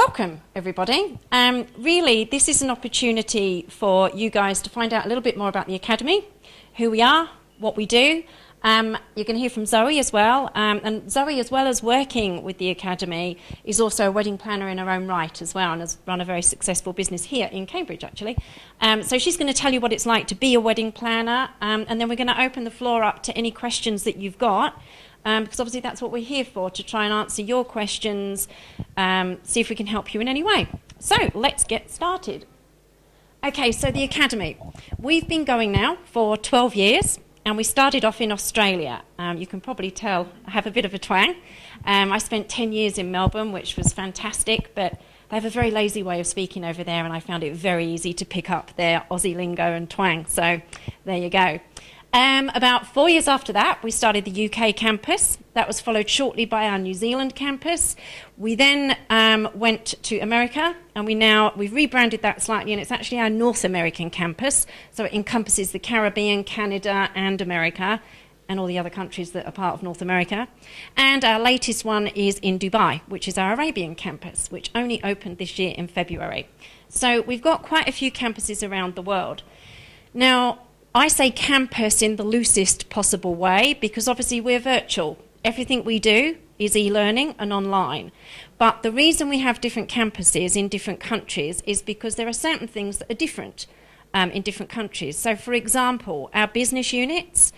welcome everybody. Really this is an opportunity for you guys to find out a little bit more about the Academy, who we are, what we do. You can hear from Zoe as well, and Zoe, as well as working with the Academy, is also a wedding planner in her own right as well, and has run a very successful business here in Cambridge actually. So she's going to tell you what it's like to be a wedding planner, and then we're going to open the floor up to any questions that you've got. Because obviously that's what we're here for, to try and answer your questions, see if we can help you in any way. So let's get started. Okay, so the Academy. We've been going now for 12 years, and we started off in Australia. You can probably tell I have a bit of a twang. I spent 10 years in Melbourne, which was fantastic, but they have a very lazy way of speaking over there, and I found it very easy to pick up their Aussie lingo and twang, so there you go. About 4 years after that, we started the UK campus. That was followed shortly by our New Zealand campus. We then went to America, and we've rebranded that slightly, and it's actually our North American campus. So it encompasses the Caribbean, Canada, and America, and all the other countries that are part of North America. And our latest one is in Dubai, which is our Arabian campus, which only opened this year in February. So we've got quite a few campuses around the world. Now, I say campus in the loosest possible way because obviously we're virtual. Everything we do is e-learning and online. But the reason we have different campuses in different countries is because there are certain things that are different in different countries. So for example, our business units,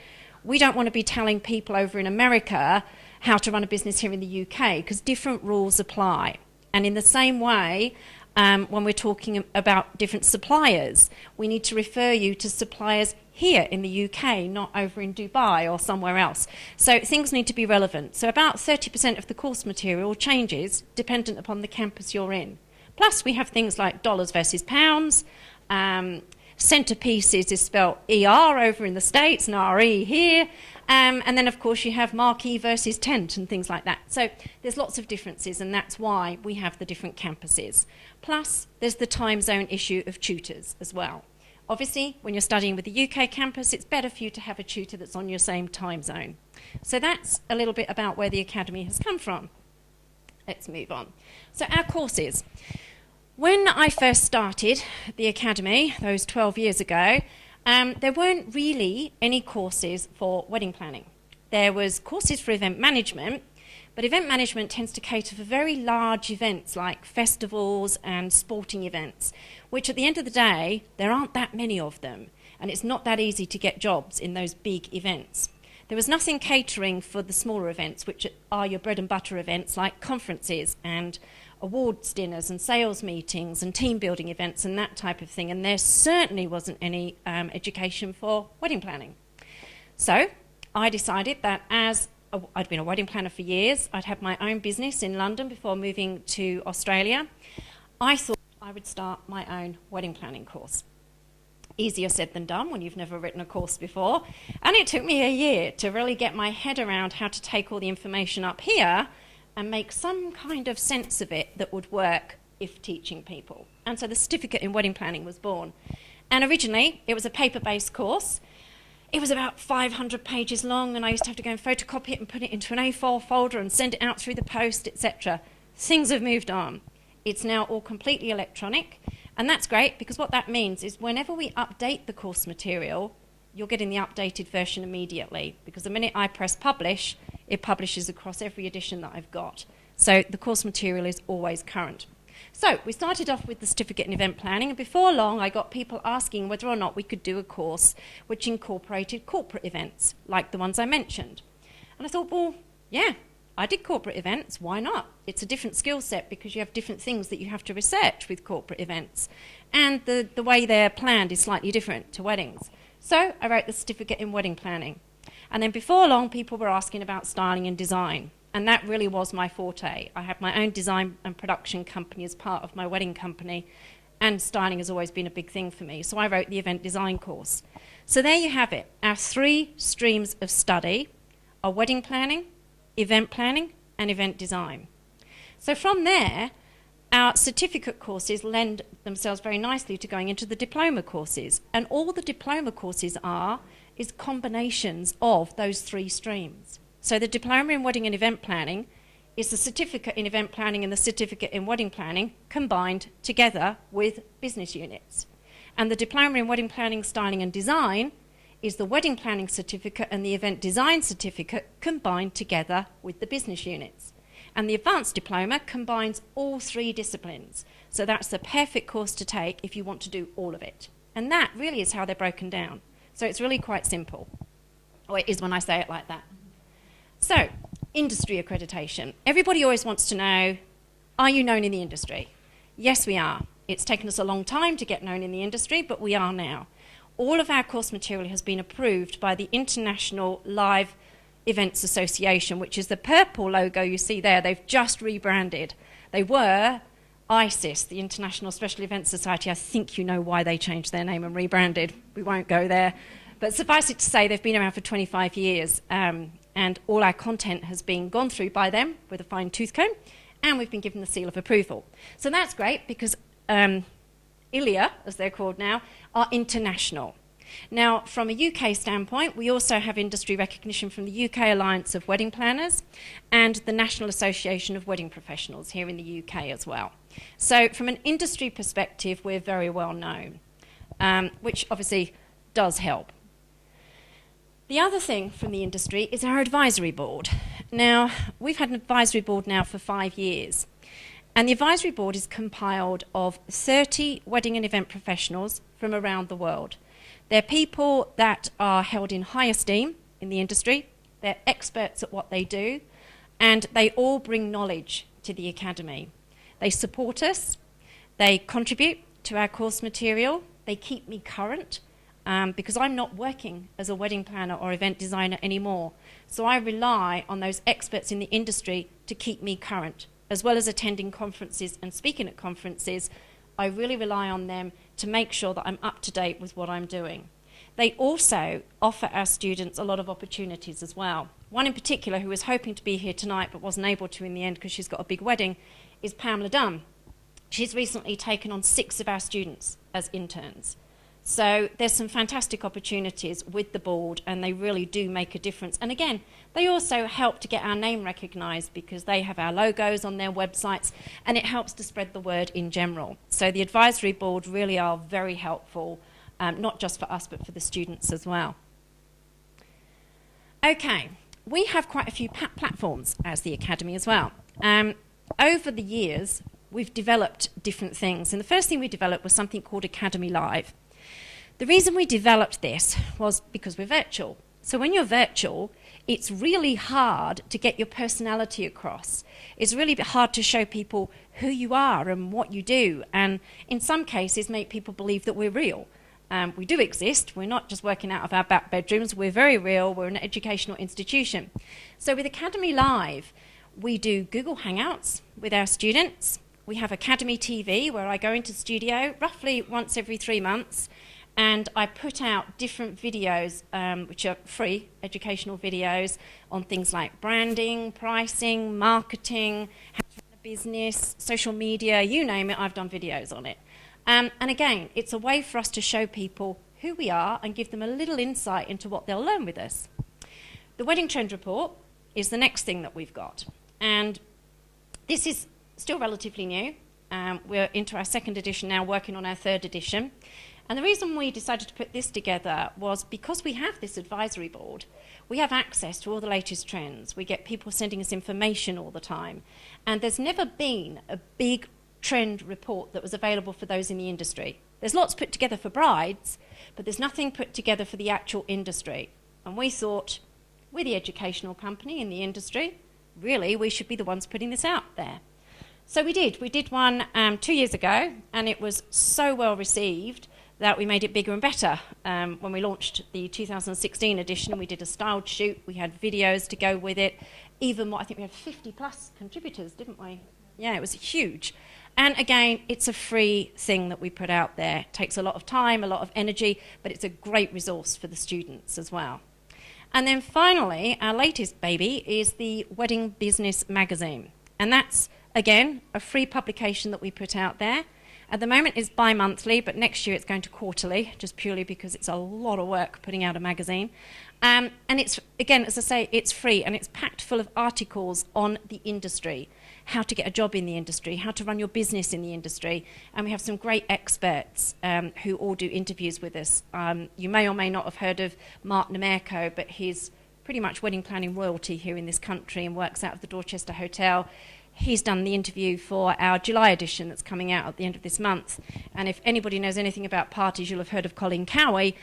we don't want to be telling people over in America how to run a business here in the UK because different rules apply. And in the same way, when we're talking about different suppliers, we need to refer you to suppliers here in the UK, not over in Dubai or somewhere else. So things need to be relevant. So about 30% of the course material changes dependent upon the campus you're in. Plus we have things like dollars versus pounds, centerpieces is spelled ER over in the States and RE here, and then of course you have marquee versus tent and things like that. So there's lots of differences, and that's why we have the different campuses. Plus there's the time zone issue of tutors as well. Obviously when you're studying with the UK campus, it's better for you to have a tutor that's on your same time zone. So that's a little bit about where the Academy has come from. Let's move on. So our courses. When I first started the Academy, those 12 years ago, there weren't really any courses for wedding planning. There was courses for event management, but event management tends to cater for very large events like festivals and sporting events, which at the end of the day, there aren't that many of them, and it's not that easy to get jobs in those big events. There was nothing catering for the smaller events, which are your bread and butter events like conferences and awards dinners and sales meetings and team building events and that type of thing, and there certainly wasn't any education for wedding planning. So I decided that I'd been a wedding planner for years, I'd had my own business in London before moving to Australia, I thought I would start my own wedding planning course. Easier said than done when you've never written a course before, and it took me a year to really get my head around how to take all the information up here and make some kind of sense of it that would work if teaching people. And so the certificate in wedding planning was born. And originally it was a paper-based course. It was about 500 pages long, and I used to have to go and photocopy it and put it into an A4 folder and send it out through the post, etc. Things have moved on. It's now all completely electronic, and that's great because what that means is whenever we update the course material, you're getting the updated version immediately, because the minute I press publish, it publishes across every edition that I've got. So the course material is always current. So we started off with the certificate in event planning, and before long I got people asking whether or not we could do a course which incorporated corporate events, like the ones I mentioned. And I thought, well, yeah, I did corporate events, why not? It's a different skill set because you have different things that you have to research with corporate events. And the way they're planned is slightly different to weddings. So I wrote the certificate in wedding planning. And then before long, people were asking about styling and design. And that really was my forte. I had my own design and production company as part of my wedding company, and styling has always been a big thing for me. So I wrote the event design course. So there you have it. Our 3 streams of study are wedding planning, event planning, and event design. So from there, our certificate courses lend themselves very nicely to going into the diploma courses. And all the diploma courses is combinations of those 3 streams. So the diploma in wedding and event planning is the certificate in event planning and the certificate in wedding planning combined together with business units. And the diploma in wedding planning, styling and design is the wedding planning certificate and the event design certificate combined together with the business units. And the advanced diploma combines all three disciplines. So that's the perfect course to take if you want to do all of it. And that really is how they're broken down. So it's really quite simple. Or it is when I say it like that. So, industry accreditation. Everybody always wants to know, are you known in the industry? Yes, we are. It's taken us a long time to get known in the industry, but we are now. All of our course material has been approved by the International Live Events Association, which is the purple logo you see there. They've just rebranded. They were ISIS, the International Special Events Society. I think you know why they changed their name and rebranded. We won't go there. But suffice it to say, they've been around for 25 years, and all our content has been gone through by them with a fine-tooth comb, and we've been given the seal of approval. So that's great because ILIA, as they're called now, are international. Now, from a UK standpoint, we also have industry recognition from the UK Alliance of Wedding Planners and the National Association of Wedding Professionals here in the UK as well. So from an industry perspective, we're very well known, which obviously does help. The other thing from the industry is our advisory board. Now, we've had an advisory board now for 5 years. And the advisory board is compiled of 30 wedding and event professionals from around the world. They're people that are held in high esteem in the industry. They're experts at what they do, and they all bring knowledge to the academy. They support us, they contribute to our course material, they keep me current, because I'm not working as a wedding planner or event designer anymore. So I rely on those experts in the industry to keep me current. As well as attending conferences and speaking at conferences, I really rely on them to make sure that I'm up to date with what I'm doing. They also offer our students a lot of opportunities as well. One in particular who was hoping to be here tonight but wasn't able to in the end because she's got a big wedding is Pamela Dunn. She's recently taken on 6 of our students as interns. So there's some fantastic opportunities with the board, and they really do make a difference. And again, they also help to get our name recognised because they have our logos on their websites, and it helps to spread the word in general. So the advisory board really are very helpful, not just for us, but for the students as well. Okay, we have quite a few platforms as the Academy as well. Over the years, we've developed different things. And the first thing we developed was something called Academy Live. The reason we developed this was because we're virtual. So when you're virtual, it's really hard to get your personality across. It's really hard to show people who you are and what you do, and in some cases make people believe that we're real. We do exist. We're not just working out of our back bedrooms. We're very real. We're an educational institution. So with Academy Live, we do Google Hangouts with our students. We have Academy TV, where I go into studio roughly once every 3 months, and I put out different videos, which are free educational videos on things like branding, pricing, marketing, how to run a business, social media, you name it, I've done videos on it. And again, it's a way for us to show people who we are and give them a little insight into what they'll learn with us. The Wedding Trend Report is the next thing that we've got. And this is still relatively new. We're into our 2nd edition now, working on our 3rd edition. And the reason we decided to put this together was because we have this advisory board, we have access to all the latest trends. We get people sending us information all the time. And there's never been a big trend report that was available for those in the industry. There's lots put together for brides, but there's nothing put together for the actual industry. And we thought, we're the educational company in the industry, really we should be the ones putting this out there. So we did. We did one 2 years ago, and it was so well received that we made it bigger and better. When we launched the 2016 edition, we did a styled shoot. We had videos to go with it. Even more, I think we had 50 plus contributors, didn't we? Yeah, it was huge. And again, it's a free thing that we put out there. It takes a lot of time, a lot of energy, but it's a great resource for the students as well. And then finally, our latest baby is the Wedding Business Magazine. And that's, again, a free publication that we put out there. At the moment it's bi-monthly, but next year it's going to quarterly, just purely because it's a lot of work putting out a magazine. And it's, again, as I say, it's free, and it's packed full of articles on the industry, how to get a job in the industry, how to run your business in the industry. And we have some great experts who all do interviews with us. You may or may not have heard of Mark Nemerko, but he's pretty much wedding planning royalty here in this country and works out of the Dorchester Hotel. He's done the interview for our July edition that's coming out at the end of this month. And if anybody knows anything about parties, you'll have heard of Colin Cowie.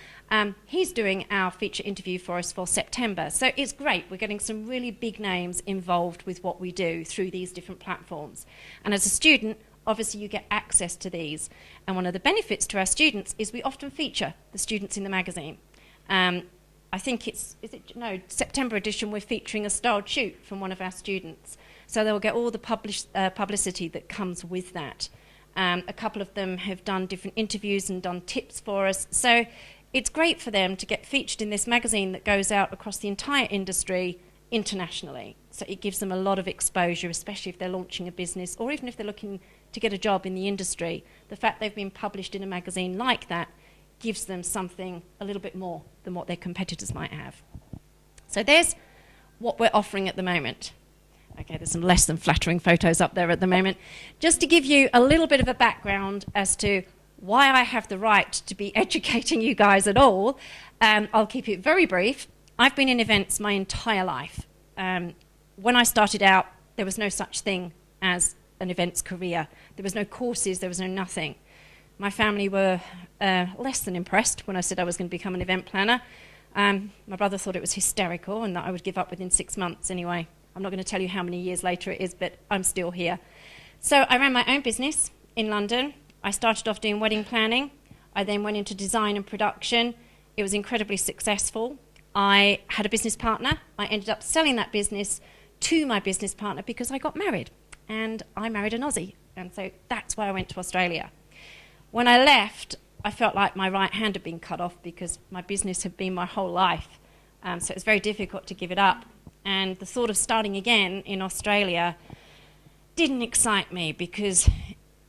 He's doing our feature interview for us for September. So it's great. We're getting some really big names involved with what we do through these different platforms. And as a student, obviously you get access to these. And one of the benefits to our students is we often feature the students in the magazine. I think September edition, we're featuring a styled shoot from one of our students. So they'll get all the publicity that comes with that. A couple of them have done different interviews and done tips for us. So it's great for them to get featured in this magazine that goes out across the entire industry internationally. So it gives them a lot of exposure, especially if they're launching a business or even if they're looking to get a job in the industry. The fact they've been published in a magazine like that gives them something a little bit more than what their competitors might have. So there's what we're offering at the moment. Okay, there's some less than flattering photos up there at the moment. Just to give you a little bit of a background as to why I have the right to be educating you guys at all, I'll keep it very brief. I've been in events my entire life. When I started out, there was no such thing as an events career. There was no courses, there was no nothing. My family were less than impressed when I said I was going to become an event planner. My brother thought it was hysterical and that I would give up within 6 months anyway. I'm not going to tell you how many years later it is, but I'm still here. So I ran my own business in London. I started off doing wedding planning. I then went into design and production. It was incredibly successful. I had a business partner. I ended up selling that business to my business partner because I got married. And I married an Aussie. And so that's why I went to Australia. When I left, I felt like my right hand had been cut off because my business had been my whole life. So it was very difficult to give it up. And the thought of starting again in Australia didn't excite me because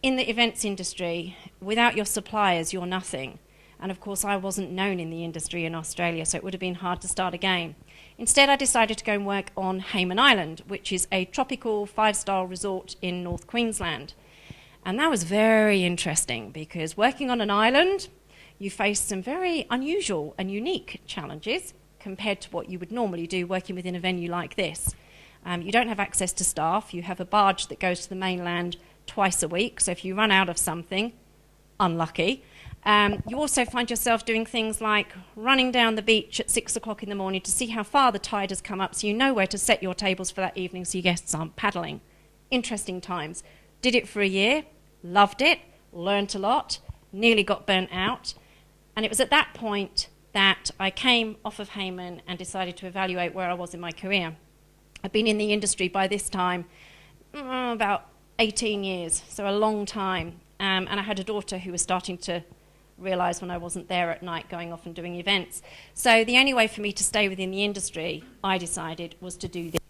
in the events industry, without your suppliers, you're nothing. And of course, I wasn't known in the industry in Australia, so it would have been hard to start again. Instead, I decided to go and work on Hayman Island, which is a tropical 5-star resort in North Queensland. And that was very interesting because working on an island, you face some very unusual and unique challenges compared to what you would normally do working within a venue like this. You don't have access to staff. You have a barge that goes to the mainland twice a week, so if you run out of something, unlucky. You also find yourself doing things like running down the beach at 6 o'clock in the morning to see how far the tide has come up so you know where to set your tables for that evening so your guests aren't paddling. Interesting times. Did it for a year, loved it, learnt a lot, nearly got burnt out, and it was at that point that I came off of Hayman and decided to evaluate where I was in my career. I've been in the industry by this time about 18 years, so a long time, and I had a daughter who was starting to realise when I wasn't there at night going off and doing events. So the only way for me to stay within the industry, I decided, was to do this.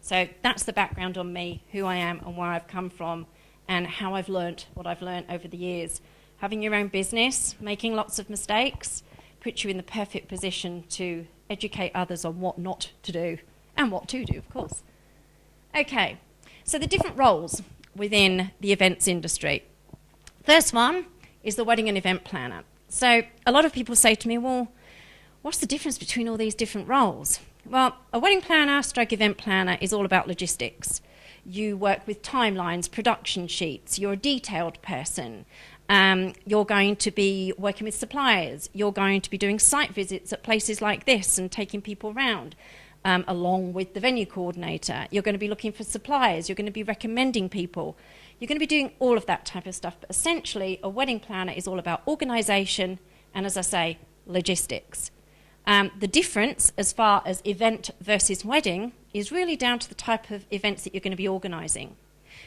So that's the background on me, who I am and where I've come from and how I've learnt what I've learnt over the years. Having your own business, making lots of mistakes, puts you in the perfect position to educate others on what not to do and what to do, of course. Okay, so the different roles within the events industry. First one is the wedding and event planner. So a lot of people say to me, well, what's the difference between all these different roles? Well, a wedding planner stroke event planner is all about logistics. You work with timelines, production sheets, you're a detailed person. You're going to be working with suppliers. You're going to be doing site visits at places like this and taking people around, along with the venue coordinator. You're going to be looking for suppliers. You're going to be recommending people. You're going to be doing all of that type of stuff. But essentially, a wedding planner is all about organisation and, as I say, logistics. The difference as far as event versus wedding is really down to the type of events that you're going to be organising.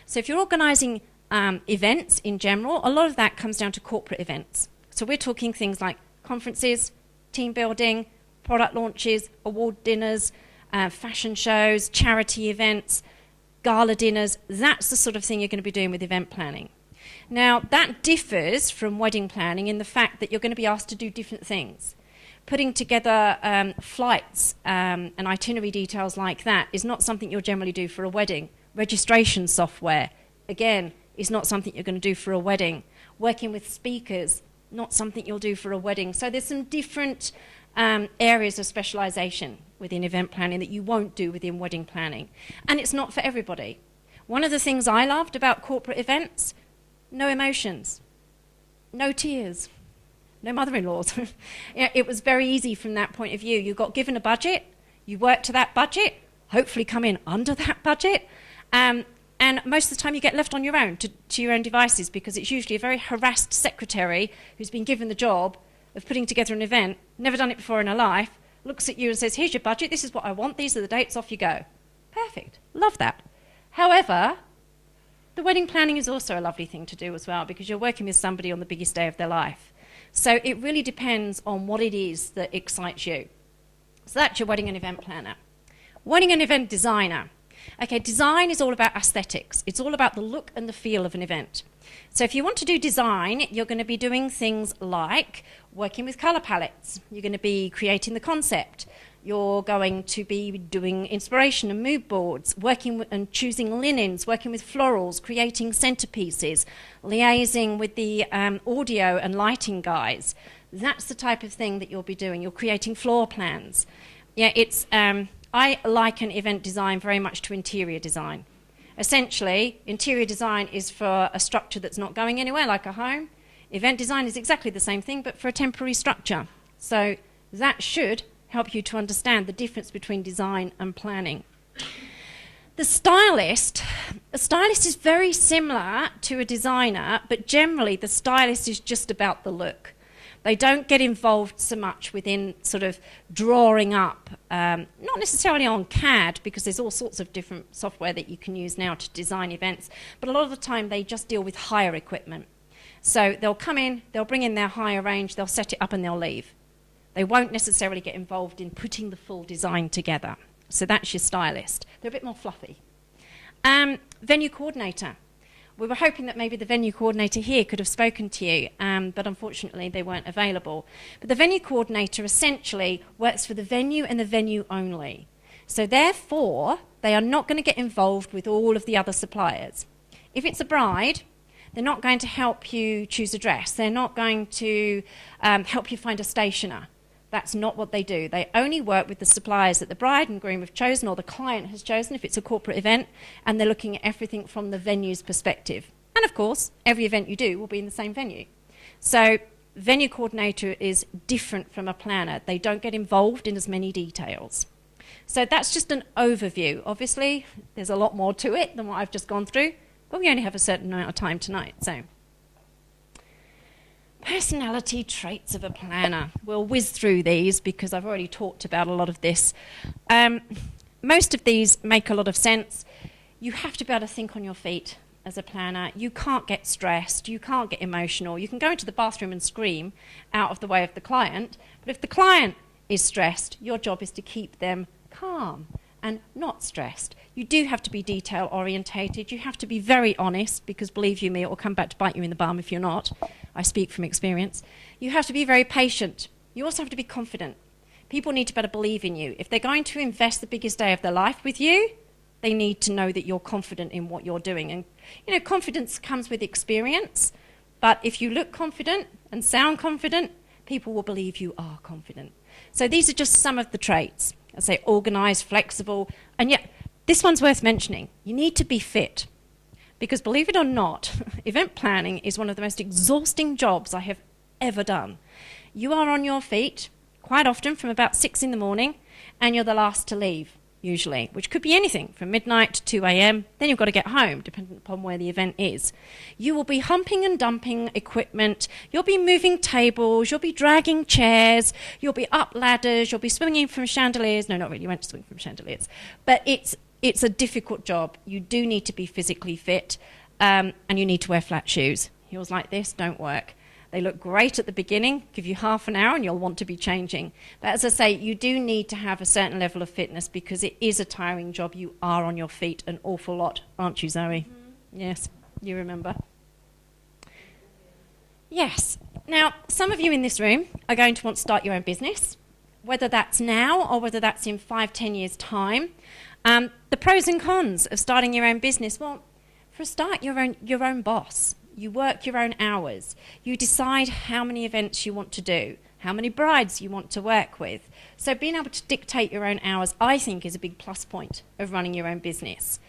So if you're organising events in general, a lot of that comes down to corporate events. So we're talking things like conferences, team building, product launches, award dinners, fashion shows, charity events, gala dinners. That's the sort of thing you're going to be doing with event planning. Now, that differs from wedding planning in the fact that you're going to be asked to do different things. Putting together flights and itinerary details like that is not something you'll generally do for a wedding. Registration software, again, is not something you're going to do for a wedding. Working with speakers, not something you'll do for a wedding. So there's some different areas of specialisation within event planning that you won't do within wedding planning. And it's not for everybody. One of the things I loved about corporate events, no emotions, no tears, no mother-in-laws. It was very easy from that point of view. You got given a budget, you work to that budget, hopefully come in under that budget, and most of the time you get left on your own, to your own devices, because it's usually a very harassed secretary who's been given the job of putting together an event, never done it before in her life, looks at you and says, here's your budget, this is what I want, these are the dates, off you go. Perfect. Love that. However, the wedding planning is also a lovely thing to do as well, because you're working with somebody on the biggest day of their life. So it really depends on what it is that excites you. So that's your wedding and event planner. Wedding and event designer. Okay, design is all about aesthetics. It's all about the look and the feel of an event. So if you want to do design, you're going to be doing things like working with colour palettes. You're going to be creating the concept. You're going to be doing inspiration and mood boards, working and choosing linens, working with florals, creating centerpieces, liaising with the audio and lighting guys. That's the type of thing that you'll be doing. You're creating floor plans. Yeah, it's I liken event design very much to interior design. Essentially, interior design is for a structure that's not going anywhere, like a home. Event design is exactly the same thing, but for a temporary structure. So that should help you to understand the difference between design and planning. A stylist is very similar to a designer, but generally the stylist is just about the look. They don't get involved so much within sort of drawing up, not necessarily on CAD, because there's all sorts of different software that you can use now to design events, but a lot of the time they just deal with hire equipment. So they'll come in, they'll bring in their hire range, they'll set it up and they'll leave. They won't necessarily get involved in putting the full design together. So that's your stylist. They're a bit more fluffy. Venue coordinator. We were hoping that maybe the venue coordinator here could have spoken to you, but unfortunately they weren't available. But the venue coordinator essentially works for the venue and the venue only. So therefore, they are not going to get involved with all of the other suppliers. If it's a bride, they're not going to help you choose a dress. They're not going to help you find a stationer. That's not what they do. They only work with the suppliers that the bride and groom have chosen, or the client has chosen if it's a corporate event, and they're looking at everything from the venue's perspective. And of course, every event you do will be in the same venue. So venue coordinator is different from a planner. They don't get involved in as many details. So that's just an overview. Obviously, there's a lot more to it than what I've just gone through, but we only have a certain amount of time tonight. So, personality traits of a planner. We'll whiz through these because I've already talked about a lot of this. Most of these make a lot of sense. You have to be able to think on your feet as a planner. You can't get stressed. You can't get emotional. You can go into the bathroom and scream out of the way of the client, but if the client is stressed, your job is to keep them calm and not stressed. You do have to be detail orientated. You have to be very honest, because believe you me, it will come back to bite you in the bum if you're not. I speak from experience. You have to be very patient. You also have to be confident. People need to better believe in you. If they're going to invest the biggest day of their life with you, they need to know that you're confident in what you're doing. And, you know, confidence comes with experience, but if you look confident and sound confident, people will believe you are confident. So these are just some of the traits. I say organised, flexible, and yet this one's worth mentioning. You need to be fit, because believe it or not, event planning is one of the most exhausting jobs I have ever done. You are on your feet quite often from about 6 in the morning, and you're the last to leave, usually, which could be anything from midnight to 2 a.m. Then you've got to get home, depending upon where the event is. You will be humping and dumping equipment. You'll be moving tables. You'll be dragging chairs. You'll be up ladders. You'll be swinging from chandeliers. No, not really. You won't swing from chandeliers. But it's a difficult job. You do need to be physically fit, and you need to wear flat shoes. Heels like this don't work. They look great at the beginning, give you half an hour and you'll want to be changing. But as I say, you do need to have a certain level of fitness, because it is a tiring job. You are on your feet an awful lot, aren't you, Zoe? Mm-hmm. Yes, you remember. Yes. Now, some of you in this room are going to want to start your own business, whether that's now or whether that's in 5-10 years' time. The pros and cons of starting your own business. Well, for a start, you're your own boss. You work your own hours. You decide how many events you want to do, how many brides you want to work with. So being able to dictate your own hours, I think, is a big plus point of running your own business.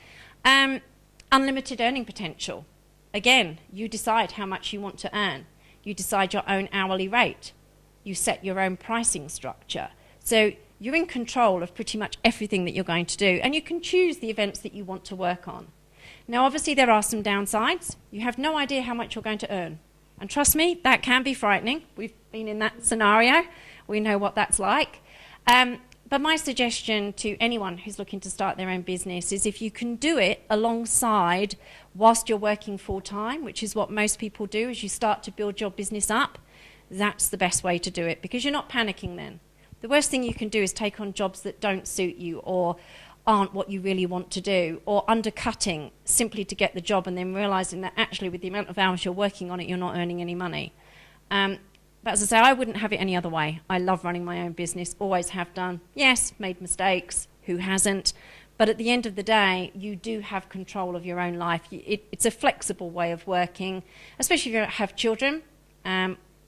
Unlimited earning potential. Again, you decide how much you want to earn. You decide your own hourly rate. You set your own pricing structure. So you're in control of pretty much everything that you're going to do, and you can choose the events that you want to work on. Now, obviously, there are some downsides. You have no idea how much you're going to earn. And trust me, that can be frightening. We've been in that scenario. We know what that's like. But my suggestion to anyone who's looking to start their own business is if you can do it alongside whilst you're working full-time, which is what most people do as you start to build your business up, that's the best way to do it because you're not panicking then. The worst thing you can do is take on jobs that don't suit you or aren't what you really want to do, or undercutting simply to get the job and then realising that actually with the amount of hours you're working on it, you're not earning any money. But as I say, I wouldn't have it any other way. I love running my own business, always have done. Yes, made mistakes, who hasn't? But at the end of the day, you do have control of your own life. It's a flexible way of working, especially if you have children.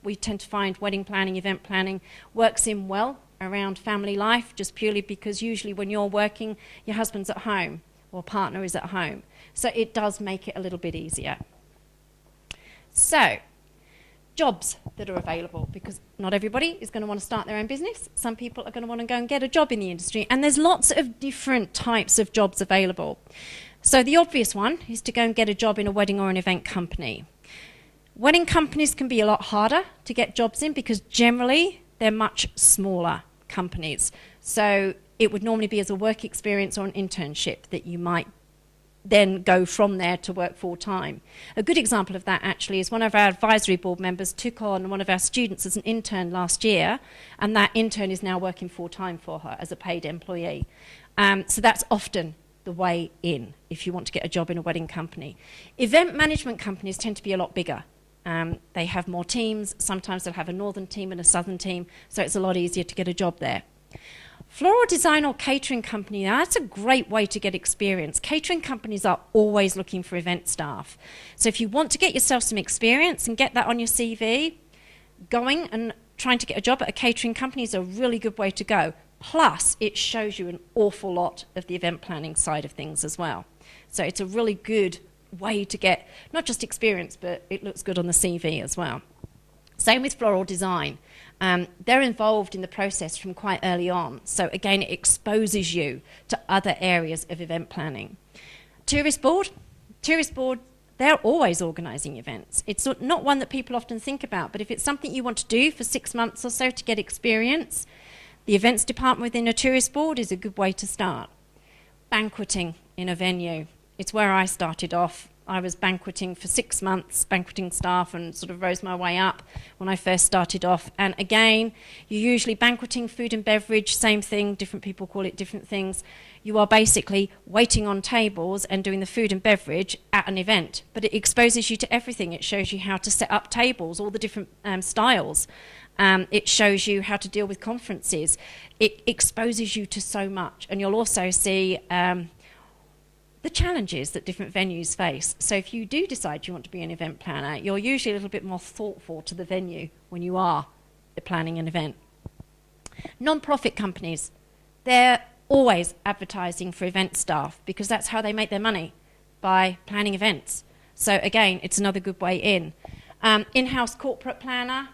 We tend to find wedding planning, event planning works in well around family life, just purely because usually when you're working, your husband's at home or partner is at home. So it does make it a little bit easier. So, jobs that are available, because not everybody is going to want to start their own business. Some people are going to want to go and get a job in the industry, and there's lots of different types of jobs available. So the obvious one is to go and get a job in a wedding or an event company. Wedding companies can be a lot harder to get jobs in because generally they're much smaller companies. So it would normally be as a work experience or an internship that you might then go from there to work full time. A good example of that actually is one of our advisory board members took on one of our students as an intern last year, and that intern is now working full time for her as a paid employee. So that's often the way in if you want to get a job in a wedding company. Event management companies tend to be a lot bigger. They have more teams. Sometimes they'll have a northern team and a southern team, so it's a lot easier to get a job there. Floral design or catering company, now that's a great way to get experience. Catering companies are always looking for event staff. So if you want to get yourself some experience and get that on your CV, going and trying to get a job at a catering company is a really good way to go. Plus, it shows you an awful lot of the event planning side of things as well. So it's a really good way to get not just experience, but it looks good on the CV as well. Same with floral design. They're involved in the process from quite early on. So again, it exposes you to other areas of event planning. Tourist board, they're always organising events. It's not one that people often think about, but if it's something you want to do for 6 months or so to get experience, the events department within a tourist board is a good way to start. Banqueting in a venue. It's where I started off. I was banqueting for 6 months, banqueting staff, and sort of rose my way up when I first started off. And again, you're usually banqueting, food and beverage, same thing, different people call it different things. You are basically waiting on tables and doing the food and beverage at an event. But it exposes you to everything. It shows you how to set up tables, all the different styles. It shows you how to deal with conferences. It exposes you to so much. And you'll also see the challenges that different venues face. So if you do decide you want to be an event planner, you're usually a little bit more thoughtful to the venue when you are planning an event. Non-profit companies, they're always advertising for event staff because that's how they make their money, by planning events. So again, it's another good way in. In-house corporate planner,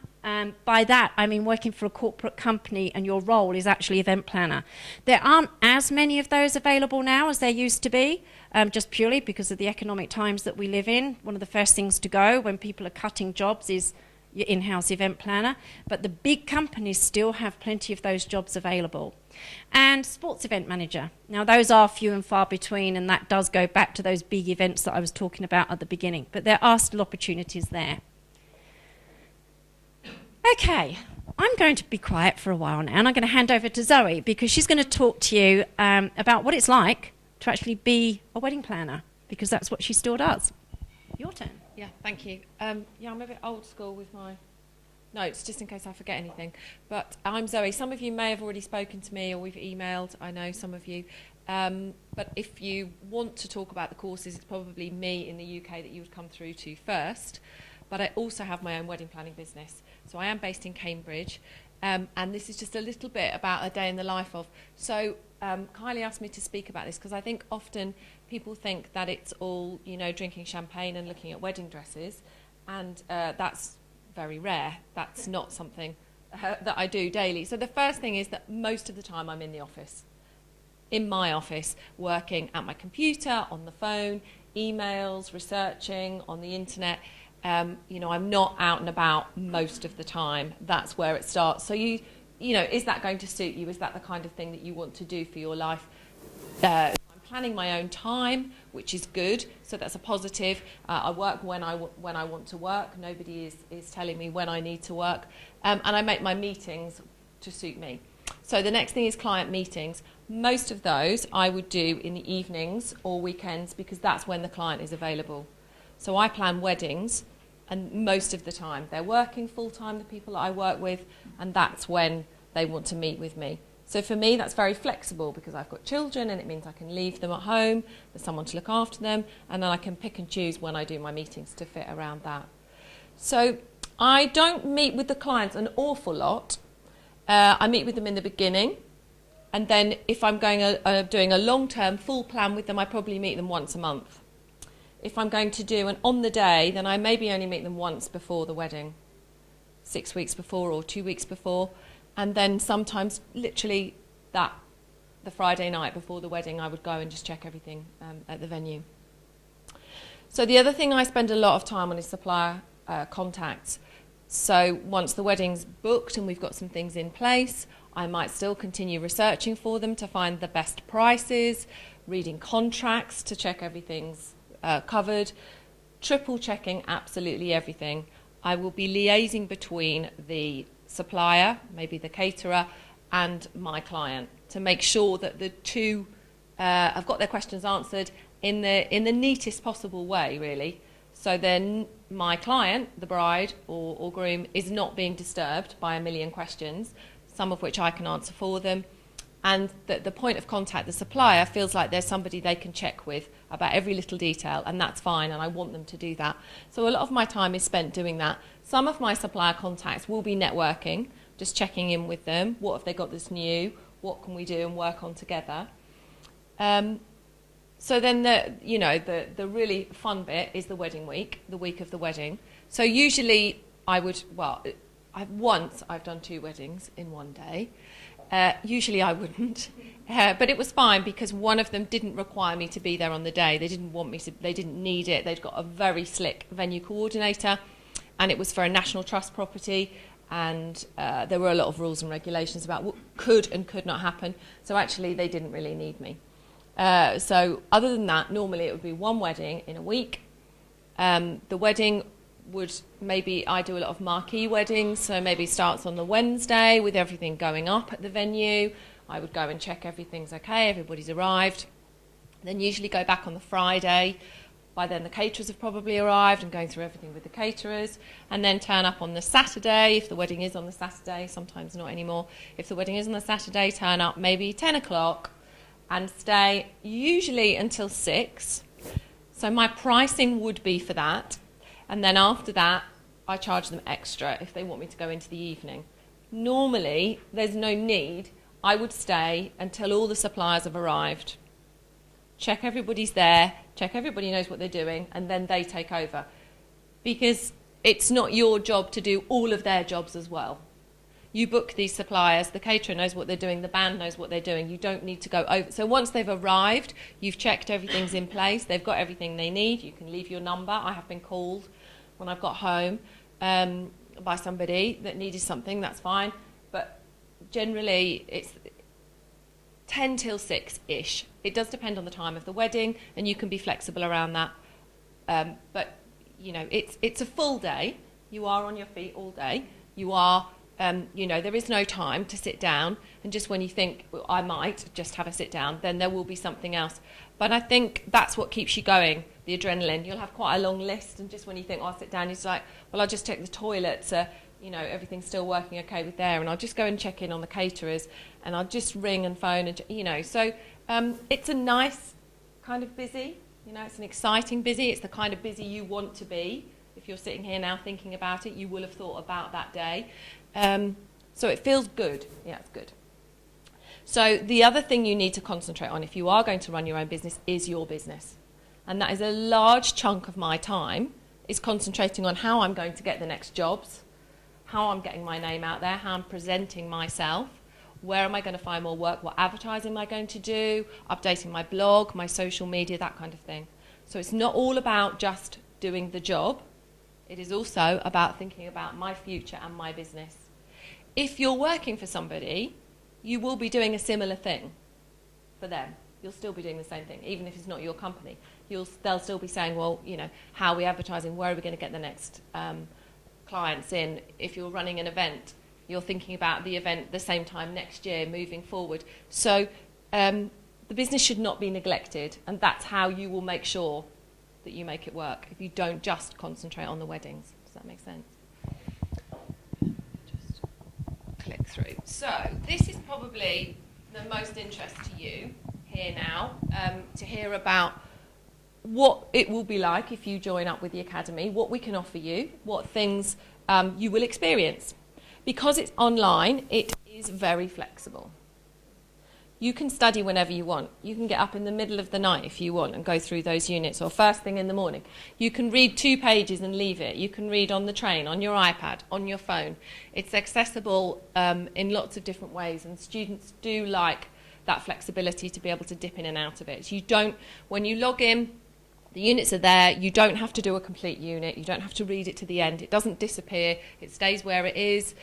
by that I mean working for a corporate company and your role is actually event planner. There aren't as many of those available now as there used to be, just purely because of the economic times that we live in. One of the first things to go when people are cutting jobs is your in-house event planner, but the big companies still have plenty of those jobs available. And sports event manager. Now those are few and far between, and that does go back to those big events that I was talking about at the beginning, but there are still opportunities there. Okay, I'm going to be quiet for a while now, and I'm going to hand over to Zoe because she's going to talk to you about what it's like to actually be a wedding planner, because that's what she still does. Your turn. Yeah, thank you. Yeah, I'm a bit old school with my notes, just in case I forget anything. But I'm Zoe. Some of you may have already spoken to me or we've emailed. I know some of you. But if you want to talk about the courses, it's probably me in the UK that you would come through to first. But I also have my own wedding planning business. So I am based in Cambridge. And this is just a little bit about a day in the life of. So Kylie asked me to speak about this because I think often people think that it's all, you know, drinking champagne and looking at wedding dresses. And that's very rare. That's not something that I do daily. So the first thing is that most of the time I'm in the office. In my office, working at my computer, on the phone, emails, researching, on the internet. You know, I'm not out and about most of the time. That's where it starts. So you know, is that going to suit you? Is that the kind of thing that you want to do for your life? I'm planning my own time, which is good. So that's a positive. I work when I want to work. Nobody is telling me when I need to work. And I make my meetings to suit me. So the next thing is client meetings. Most of those I would do in the evenings or weekends because that's when the client is available. So I plan weddings, and most of the time they're working full-time, the people that I work with, and that's when they want to meet with me. So for me, that's very flexible because I've got children and it means I can leave them at home, there's someone to look after them, and then I can pick and choose when I do my meetings to fit around that. So I don't meet with the clients an awful lot. I meet with them in the beginning, and then if I'm doing a long-term full plan with them, I probably meet them once a month. If I'm going to do an on the day, then I maybe only meet them once before the wedding, 6 weeks before or 2 weeks before. And then sometimes literally the Friday night before the wedding, I would go and just check everything at the venue. So the other thing I spend a lot of time on is supplier contacts. So once the wedding's booked and we've got some things in place, I might still continue researching for them to find the best prices, reading contracts to check everything's covered, triple checking absolutely everything. I will be liaising between the supplier, maybe the caterer, and my client to make sure that the two have got their questions answered in the neatest possible way, really. So then my client, the bride or groom, is not being disturbed by a million questions, some of which I can answer for them. And the point of contact, the supplier, feels like there's somebody they can check with about every little detail, and that's fine, and I want them to do that. So a lot of my time is spent doing that. Some of my supplier contacts will be networking, just checking in with them. What have they got that's new? What can we do and work on together? So then the really fun bit is the wedding week, the week of the wedding. So usually I've done 2 weddings in one day. Usually I wouldn't, but it was fine because one of them didn't require me to be there on the day. They didn't want me to, they didn't need it. They'd got a very slick venue coordinator, and it was for a National Trust property, and there were a lot of rules and regulations about what could and could not happen. So actually they didn't really need me. So other than that, normally it would be one wedding in a week. The wedding I do a lot of marquee weddings, so maybe starts on the Wednesday with everything going up at the venue. I would go and check everything's okay, everybody's arrived. Then usually go back on the Friday. By then the caterers have probably arrived and going through everything with the caterers, and then turn up on the Saturday, if the wedding is on the Saturday, sometimes not anymore. If the wedding is on the Saturday, turn up maybe 10 o'clock and stay usually until 6. So my pricing would be for that. And then after that, I charge them extra if they want me to go into the evening. Normally, there's no need. I would stay until all the suppliers have arrived. Check everybody's there, check everybody knows what they're doing, and then they take over. Because it's not your job to do all of their jobs as well. You book these suppliers, the caterer knows what they're doing, the band knows what they're doing. You don't need to go over. So once they've arrived, you've checked everything's in place, they've got everything they need, you can leave your number. I have been called when I've got home by somebody that needed something, that's fine. But generally it's 10 till 6-ish. It does depend on the time of the wedding, and you can be flexible around that. But, you know, it's a full day. You are on your feet all day. You are There is no time to sit down, and just when you think, well, I might just have a sit down, then there will be something else. But I think that's what keeps you going, the adrenaline. You'll have quite a long list, and just when you think, I'll sit down, it's like, well, I'll just check the toilets, everything's still working okay with there, and I'll just go and check in on the caterers, and I'll just ring and phone, and so it's a nice kind of busy, it's an exciting busy, it's the kind of busy you want to be. If you're sitting here now thinking about it, you will have thought about that day. So it feels good. Yeah, it's good. So the other thing you need to concentrate on if you are going to run your own business is your business. And that is a large chunk of my time, is concentrating on how I'm going to get the next jobs, how I'm getting my name out there, how I'm presenting myself, where am I going to find more work, what advertising am I going to do, updating my blog, my social media, that kind of thing. So it's not all about just doing the job. It is also about thinking about my future and my business. If you're working for somebody, you will be doing a similar thing for them. You'll still be doing the same thing, even if it's not your company. They'll still be saying, well, how are we advertising? Where are we going to get the next clients in? If you're running an event, you're thinking about the event the same time next year, moving forward. So the business should not be neglected, and that's how you will make sure that you make it work, if you don't just concentrate on the weddings. Does that make sense? Just click through. So this is probably the most interest to you here now, to hear about what it will be like if you join up with the Academy, what we can offer you, what things you will experience. Because it's online, it is very flexible. You can study whenever you want. You can get up in the middle of the night if you want and go through those units, or first thing in the morning. You can read 2 pages and leave it. You can read on the train, on your iPad, on your phone. It's accessible in lots of different ways, and students do like that flexibility to be able to dip in and out of it. So when you log in, the units are there. You don't have to do a complete unit. You don't have to read it to the end. It doesn't disappear. It stays where it is.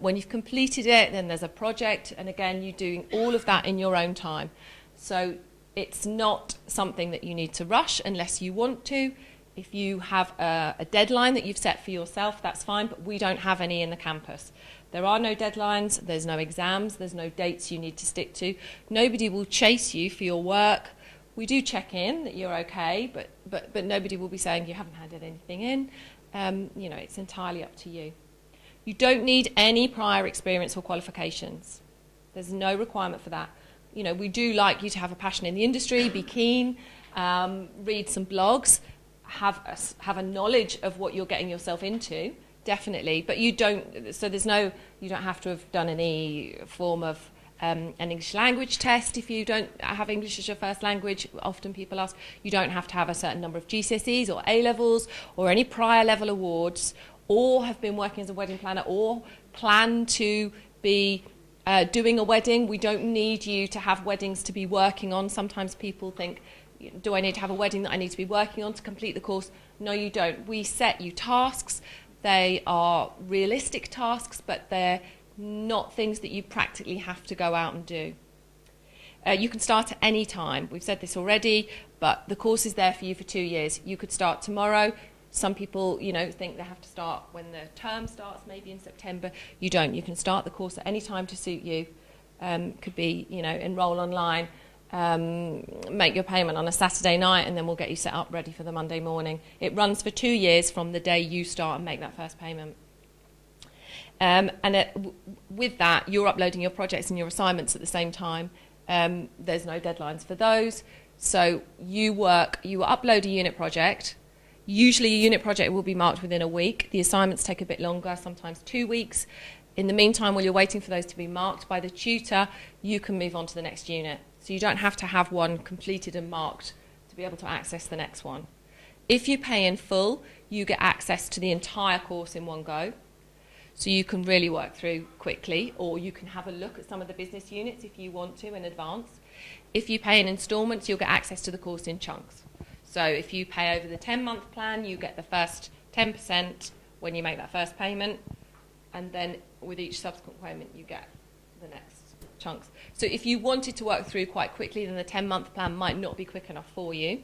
When you've completed it, then there's a project, and again, you're doing all of that in your own time. So it's not something that you need to rush unless you want to. If you have a deadline that you've set for yourself, that's fine, but we don't have any in the campus. There are no deadlines, there's no exams, there's no dates you need to stick to. Nobody will chase you for your work. We do check in that you're okay, but nobody will be saying you haven't handed anything in. It's entirely up to you. You don't need any prior experience or qualifications. There's no requirement for that. We do like you to have a passion in the industry, be keen, read some blogs, have a knowledge of what you're getting yourself into, definitely. But you don't have to have done any form of an English language test if you don't have English as your first language. Often people ask, you don't have to have a certain number of GCSEs or A-levels or any prior level awards, or have been working as a wedding planner, or plan to be doing a wedding. We don't need you to have weddings to be working on. Sometimes people think, do I need to have a wedding that I need to be working on to complete the course? No, you don't. We set you tasks. They are realistic tasks, but they're not things that you practically have to go out and do. You can start at any time. We've said this already, but the course is there for you for 2 years. You could start tomorrow. Some people, think they have to start when the term starts, maybe in September. You don't. You can start the course at any time to suit you. Could be, enroll online, make your payment on a Saturday night, and then we'll get you set up ready for the Monday morning. It runs for 2 years from the day you start and make that first payment. With that, you're uploading your projects and your assignments at the same time. There's no deadlines for those. So you upload a unit project. Usually a unit project will be marked within a week. The assignments take a bit longer, sometimes 2 weeks. In the meantime, while you're waiting for those to be marked by the tutor, you can move on to the next unit. So you don't have to have one completed and marked to be able to access the next one. If you pay in full, you get access to the entire course in one go. So you can really work through quickly, or you can have a look at some of the business units if you want to in advance. If you pay in instalments, you'll get access to the course in chunks. So if you pay over the 10-month plan, you get the first 10% when you make that first payment, and then with each subsequent payment, you get the next chunks. So if you wanted to work through quite quickly, then the 10-month plan might not be quick enough for you.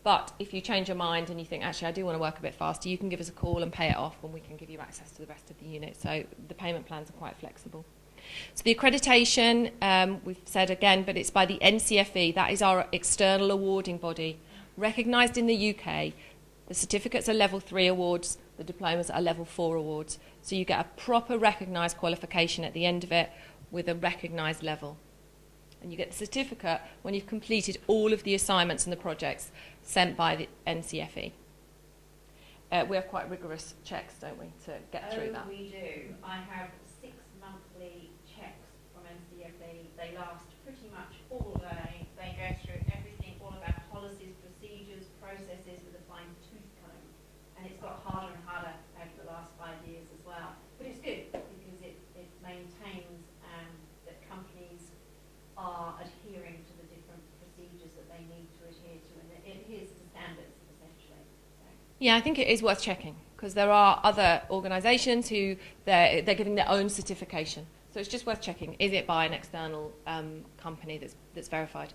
But if you change your mind and you think, actually, I do want to work a bit faster, you can give us a call and pay it off, and we can give you access to the rest of the unit. So the payment plans are quite flexible. So the accreditation, we've said again, but it's by the NCFE. That is our external awarding body, recognised in the UK. The certificates are level 3 awards, the diplomas are level 4 awards. So you get a proper recognised qualification at the end of it with a recognised level. And you get the certificate when you've completed all of the assignments and the projects sent by the NCFE. We have quite rigorous checks, don't we, to get through that? We do. I have 6 monthly checks from NCFE. They last pretty much all day. They go through everything, all of our policies, procedures, processes with a fine-tooth comb. And it's got harder and harder over the last 5 years as well. But it's good because it maintains that companies are adhering to the different procedures that they need to adhere to, and it adheres to standards, essentially. So. Yeah, I think it is worth checking, because there are other organisations who they're giving their own certification. So it's just worth checking. Is it by an external company that's verified?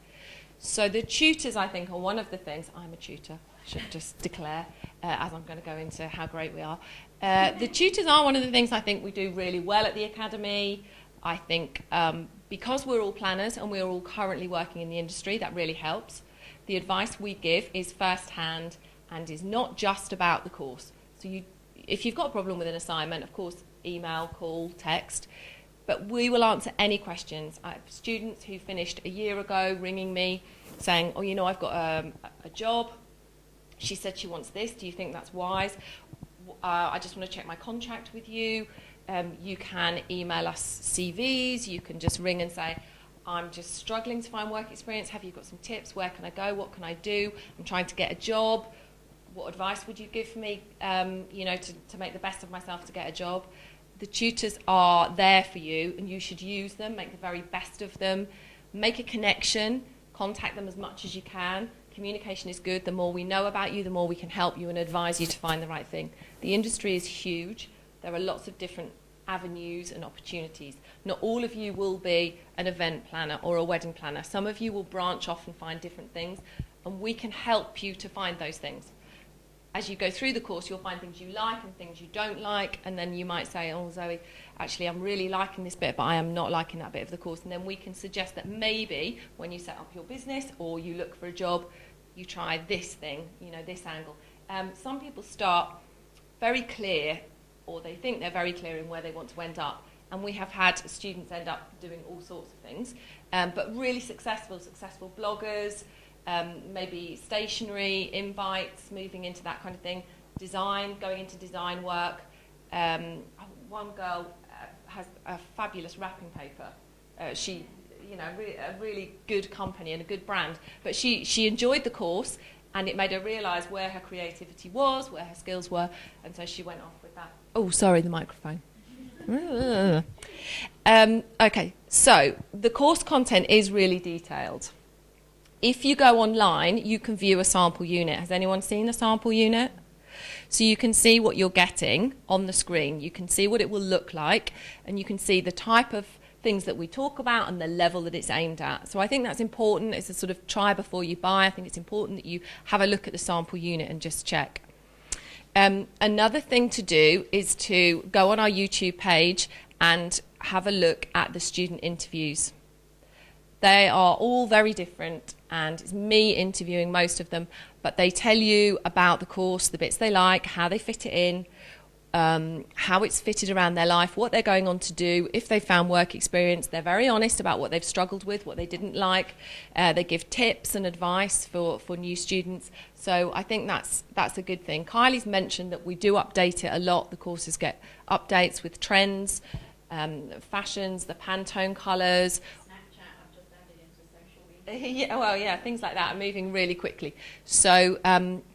So the tutors, I think, are one of the things. I'm a tutor, I should just declare, as I'm going to go into how great we are. The tutors are one of the things I think we do really well at the Academy. I think because we're all planners and we're all currently working in the industry, that really helps. The advice we give is first-hand and is not just about the course. So if you've got a problem with an assignment, of course, email, call, text, but we will answer any questions. I have students who finished a year ago ringing me saying, oh, I've got a job. She said she wants this. Do you think that's wise? I just want to check my contract with you. You can email us CVs. You can just ring and say, I'm just struggling to find work experience. Have you got some tips? Where can I go? What can I do? I'm trying to get a job. What advice would you give me, to make the best of myself to get a job? The tutors are there for you, and you should use them, make the very best of them. Make a connection. Contact them as much as you can. Communication is good. The more we know about you, the more we can help you and advise you to find the right thing. The industry is huge. There are lots of different avenues and opportunities. Not all of you will be an event planner or a wedding planner. Some of you will branch off and find different things, and we can help you to find those things. As you go through the course, you'll find things you like and things you don't like, and then you might say, oh, Zoe, actually, I'm really liking this bit, but I am not liking that bit of the course. And then we can suggest that maybe when you set up your business or you look for a job, you try this thing, this angle. Some people start very clear, or they think they're very clear in where they want to end up. And we have had students end up doing all sorts of things, but really successful bloggers, maybe stationery, invites, moving into that kind of thing, design, going into design work. One girl has a fabulous wrapping paper. She, a really good company and a good brand, but she enjoyed the course, and it made her realise where her creativity was, where her skills were, and so she went off with that. Oh, sorry, the microphone. Okay, so the course content is really detailed. If you go online, you can view a sample unit. Has anyone seen a sample unit? So you can see what you're getting on the screen. You can see what it will look like, and you can see the type of things that we talk about and the level that it's aimed at. So I think that's important. It's a sort of try before you buy. I think it's important that you have a look at the sample unit and just check. Another thing to do is to go on our YouTube page and have a look at the student interviews. They are all very different, and it's me interviewing most of them, but they tell you about the course, the bits they like, how they fit it in, how it's fitted around their life, what they're going on to do, if they found work experience. They're very honest about what they've struggled with, what they didn't like. They give tips and advice for new students. So I think that's a good thing. Kylie's mentioned that we do update it a lot. The courses get updates with trends, fashions, the Pantone colours. Yeah, things like that are moving really quickly. So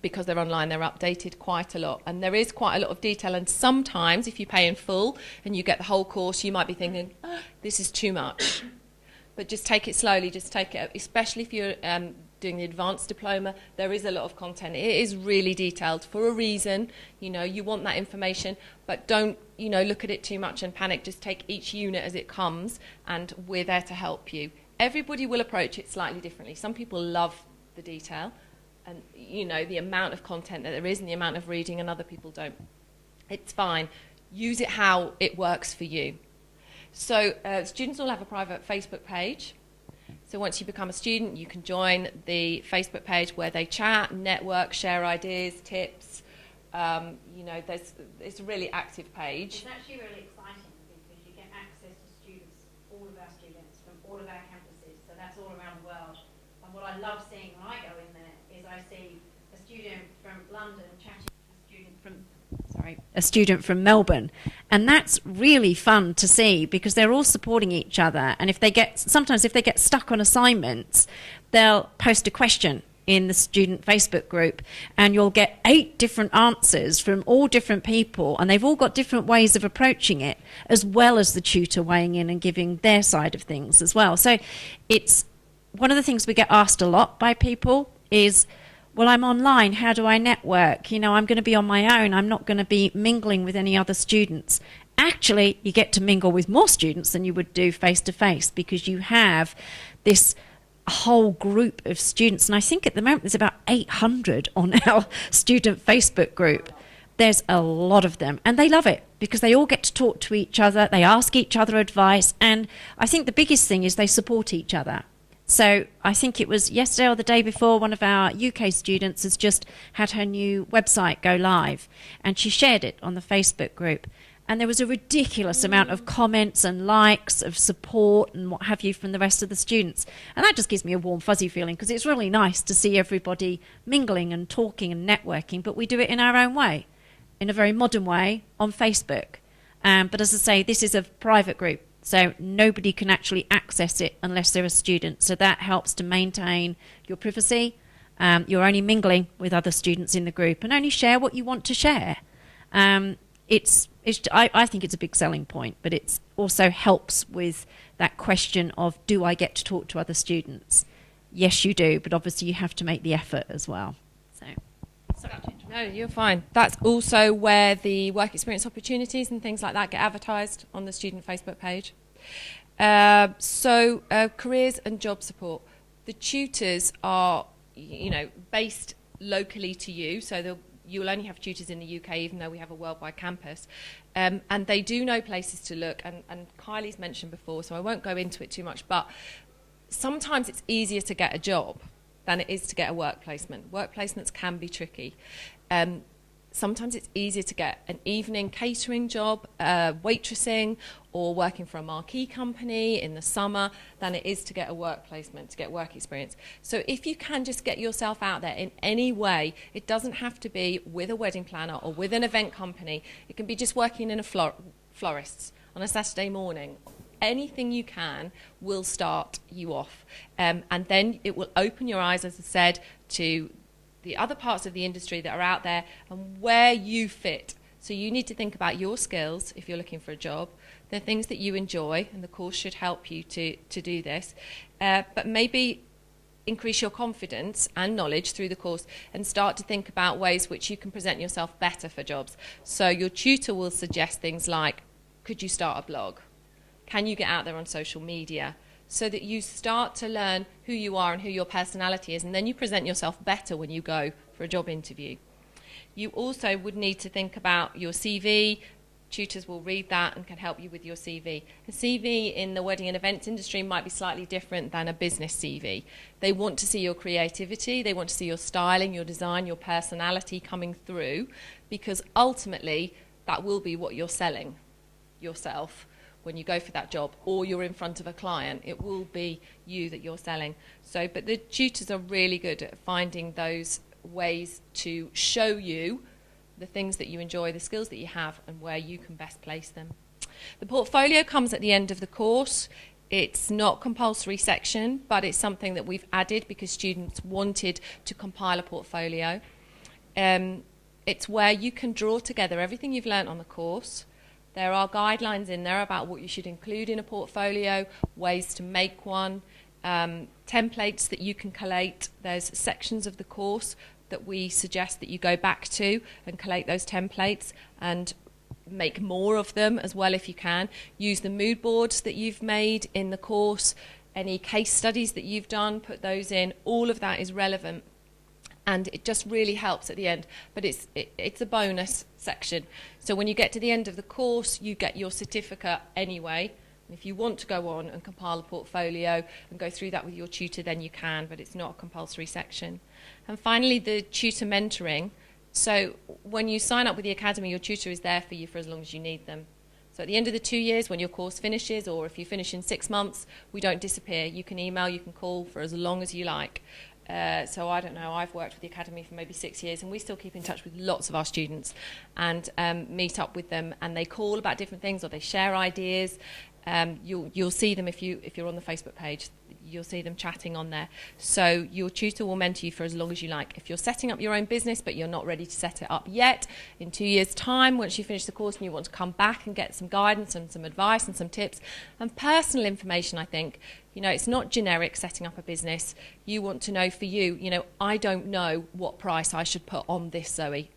because they're online, they're updated quite a lot. And there is quite a lot of detail. And sometimes if you pay in full and you get the whole course, you might be thinking, oh, this is too much. But just take it slowly. Just take it, especially if you're doing the advanced diploma. There is a lot of content. It is really detailed for a reason. You want that information, but don't, look at it too much and panic. Just take each unit as it comes, and we're there to help you. Everybody will approach it slightly differently. Some people love the detail, and you know the amount of content that there is and the amount of reading, and other people don't. It's fine. Use it how it works for you. So students all have a private Facebook page. So once you become a student, you can join the Facebook page where they chat, network, share ideas, tips. You know, it's a really active page. It's actually really exciting because you get access to students, all of our students from all of our campuses. So that's all around the world. And what I love seeing when I go in there is I see a student from London chatting to a student from Melbourne, and that's really fun to see because they're all supporting each other. And sometimes if they get stuck on assignments, they'll post a question in the student Facebook group, and you'll get 8 different answers from all different people, and they've all got different ways of approaching it, as well as the tutor weighing in and giving their side of things as well. So it's one of the things we get asked a lot by people is, well, I'm online, how do I network? You know, I'm going to be on my own, I'm not going to be mingling with any other students. Actually, you get to mingle with more students than you would do face-to-face because you have this whole group of students. And I think at the moment there's about 800 on our student Facebook group. There's a lot of them, and they love it because they all get to talk to each other, they ask each other advice, and I think the biggest thing is they support each other. So I think it was yesterday or the day before, one of our UK students has just had her new website go live, and she shared it on the Facebook group. And there was a ridiculous amount of comments and likes, of support and what have you from the rest of the students. And that just gives me a warm, fuzzy feeling because it's really nice to see everybody mingling and talking and networking, but we do it in our own way, in a very modern way on Facebook. But as I say, this is a private group. So nobody can actually access it unless they're a student. So that helps to maintain your privacy. You're only mingling with other students in the group and only share what you want to share. I think it's a big selling point, but it also helps with that question of, do I get to talk to other students? Yes, you do, but obviously you have to make the effort as well. So, sorry to interrupt. No, you're fine. That's also where the work experience opportunities and things like that get advertised on the student Facebook page. Careers and job support. The tutors are, you know, based locally to you, so you'll only have tutors in the UK, even though we have a worldwide campus. And they do know places to look, and Kylie's mentioned before, so I won't go into it too much, but sometimes it's easier to get a job than it is to get a work placement. Work placements can be tricky. Sometimes it's easier to get an evening catering job, waitressing, or working for a marquee company in the summer than it is to get a work placement, to get work experience. So if you can just get yourself out there in any way, it doesn't have to be with a wedding planner or with an event company. It can be just working in a florist's on a Saturday morning. Anything you can will start you off. And then it will open your eyes, as I said, to the other parts of the industry that are out there and where you fit. So you need to think about your skills if you're looking for a job, the things that you enjoy, and the course should help you to do this. But maybe increase your confidence and knowledge through the course and start to think about ways which you can present yourself better for jobs. So your tutor will suggest things like, could you start a blog? Can you get out there on social media? So that you start to learn who you are and who your personality is, and then you present yourself better when you go for a job interview. You also would need to think about your CV. Tutors will read that and can help you with your CV. A CV in the wedding and events industry might be slightly different than a business CV. They want to see your creativity, they want to see your styling, your design, your personality coming through, because ultimately that will be what you're selling yourself. When you go for that job or you're in front of a client, it will be you that you're selling. So, but the tutors are really good at finding those ways to show you the things that you enjoy, the skills that you have, and where you can best place them. The portfolio comes at the end of the course. It's not compulsory section, but it's something that we've added because students wanted to compile a portfolio. It's where you can draw together everything you've learnt on the course. There are guidelines in there about what you should include in a portfolio, ways to make one, templates that you can collate. There's sections of the course that we suggest that you go back to and collate those templates and make more of them as well if you can. Use the mood boards that you've made in the course, any case studies that you've done, put those in. All of that is relevant. And it just really helps at the end. But it's a bonus section. So when you get to the end of the course, you get your certificate anyway. And if you want to go on and compile a portfolio and go through that with your tutor, then you can, but it's not a compulsory section. And finally, the tutor mentoring. So when you sign up with the academy, your tutor is there for you for as long as you need them. So at the end of the 2 years, when your course finishes, or if you finish in 6 months, we don't disappear. You can email, you can call for as long as you like. So I don't know, I've worked with the academy for maybe 6 years, and we still keep in touch with lots of our students and meet up with them, and they call about different things, or they share ideas. You'll see them if you're on the Facebook page. You'll see them chatting on there. So your tutor will mentor you for as long as you like. If you're setting up your own business but you're not ready to set it up yet, in 2 years' time, once you finish the course and you want to come back and get some guidance and some advice and some tips and personal information, I think, it's not generic setting up a business. You want to know for you, I don't know what price I should put on this, Zoe.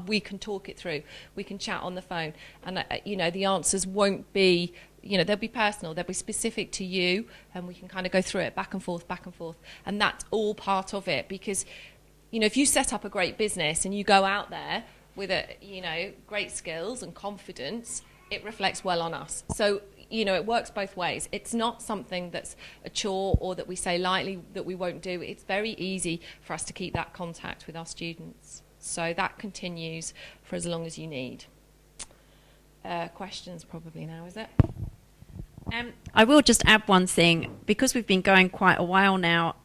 We can talk it through. We can chat on the phone. And, the answers won't be, they'll be personal. They'll be specific to you. And we can kind of go through it back and forth, back and forth. And that's all part of it. Because, if you set up a great business and you go out there with, great skills and confidence, it reflects well on us. So, it works both ways. It's not something that's a chore or that we say lightly that we won't do. It's very easy for us to keep that contact with our students. So that continues for as long as you need. Questions probably now, is it? I will just add one thing. Because we've been going quite a while now,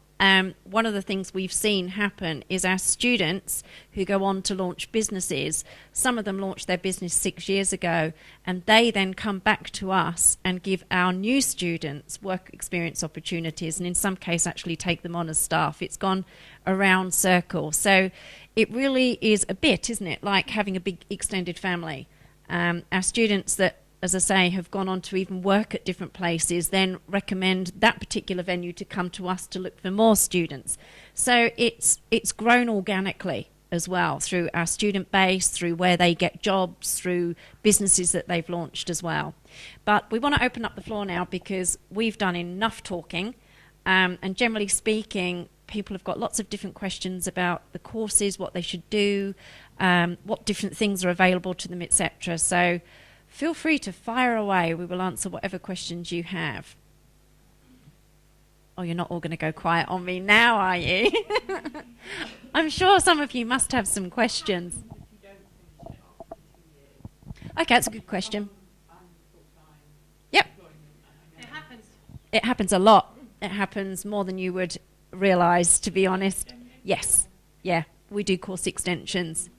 one of the things we've seen happen is our students who go on to launch businesses, some of them launched their business 6 years ago, and they then come back to us and give our new students work experience opportunities, and in some cases actually take them on as staff. It's gone around circle. So it really is a bit, isn't it, like having a big extended family. Our students that, as I say, have gone on to even work at different places, then recommend that particular venue to come to us to look for more students. So it's grown organically as well through our student base, through where they get jobs, through businesses that they've launched as well. But we want to open up the floor now because we've done enough talking, and generally speaking, people have got lots of different questions about the courses, what they should do, what different things are available to them, etc. So feel free to fire away. We will answer whatever questions you have. Oh, you're not all going to go quiet on me now, are you? I'm sure some of you must have some questions. Okay, that's a good question. Yep. It happens. It happens a lot. It happens more than you would realise, to be honest. Yes. Yeah, we do course extensions.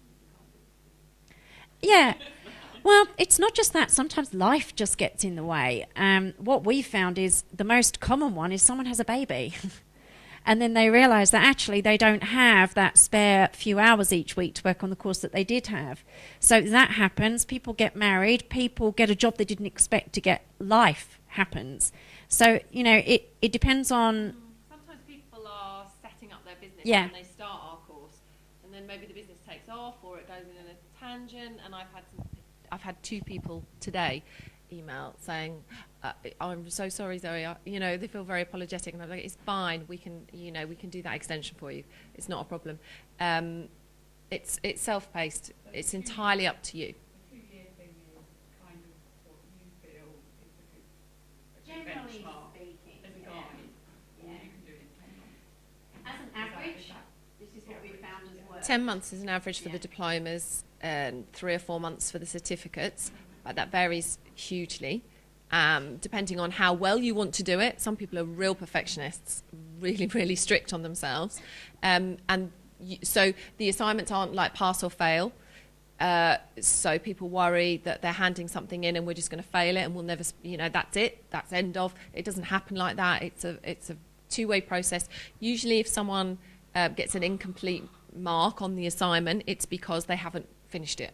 Yeah. Well, it's not just that. Sometimes life just gets in the way. What we found is the most common one is someone has a baby. And then they realise that actually they don't have that spare few hours each week to work on the course that they did have. So that happens. People get married. People get a job they didn't expect to get. Life happens. So, it depends on... Sometimes people are setting up their business Yeah. when they start our course. And then maybe the business takes off or it goes in a tangent. And I've had 2 people today email saying, I'm so sorry, Zoe. They feel very apologetic, and I'm like, it's fine. We can do that extension for you. It's not a problem. It's self-paced. It's entirely up to you. The 2-year thing is kind of what you feel is a good Generally benchmark speaking, as a yeah. guide. Yeah. You can do it in 10 months. As an average, this is what we found as well. 10 months is an average for the diplomas, and 3 or 4 months for the certificates. But that varies hugely, depending on how well you want to do it. Some people are real perfectionists, really, really strict on themselves. So the assignments aren't like pass or fail. So people worry that they're handing something in and we're just going to fail it and we'll never, that's it, that's end of. It doesn't happen like that. It's a two-way process. Usually if someone gets an incomplete mark on the assignment, it's because they haven't finished it.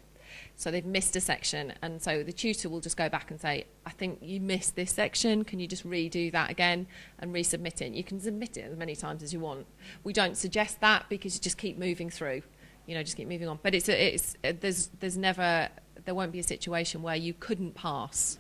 So they've missed a section, and so the tutor will just go back and say, I think you missed this section, can you just redo that again and resubmit it? You can submit it as many times as you want. We don't suggest that because you just keep moving through, just keep moving on. But there's never, there won't be a situation where you couldn't pass.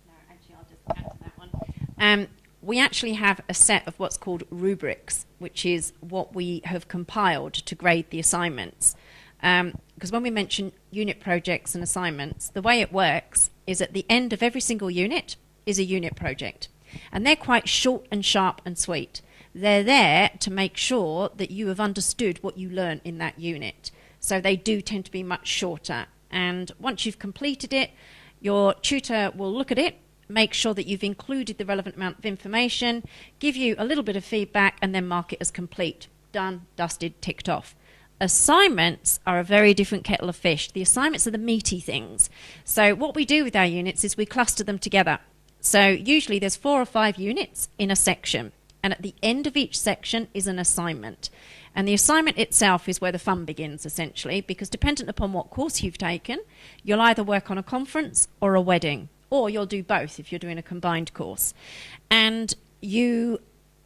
No, actually, I'll just add to that one. we actually have a set of what's called rubrics, which is what we have compiled to grade the assignments. Because when we mention unit projects and assignments, the way it works is at the end of every single unit is a unit project. And they're quite short and sharp and sweet. They're there to make sure that you have understood what you learn in that unit. So they do tend to be much shorter. And once you've completed it, your tutor will look at it, make sure that you've included the relevant amount of information, give you a little bit of feedback, and then mark it as complete. Done, dusted, ticked off. Assignments are a very different kettle of fish. The assignments are the meaty things. So what we do with our units is we cluster them together. So usually there's 4 or 5 units in a section, and at the end of each section is an assignment. And the assignment itself is where the fun begins, essentially, because dependent upon what course you've taken, you'll either work on a conference or a wedding, or you'll do both if you're doing a combined course. And you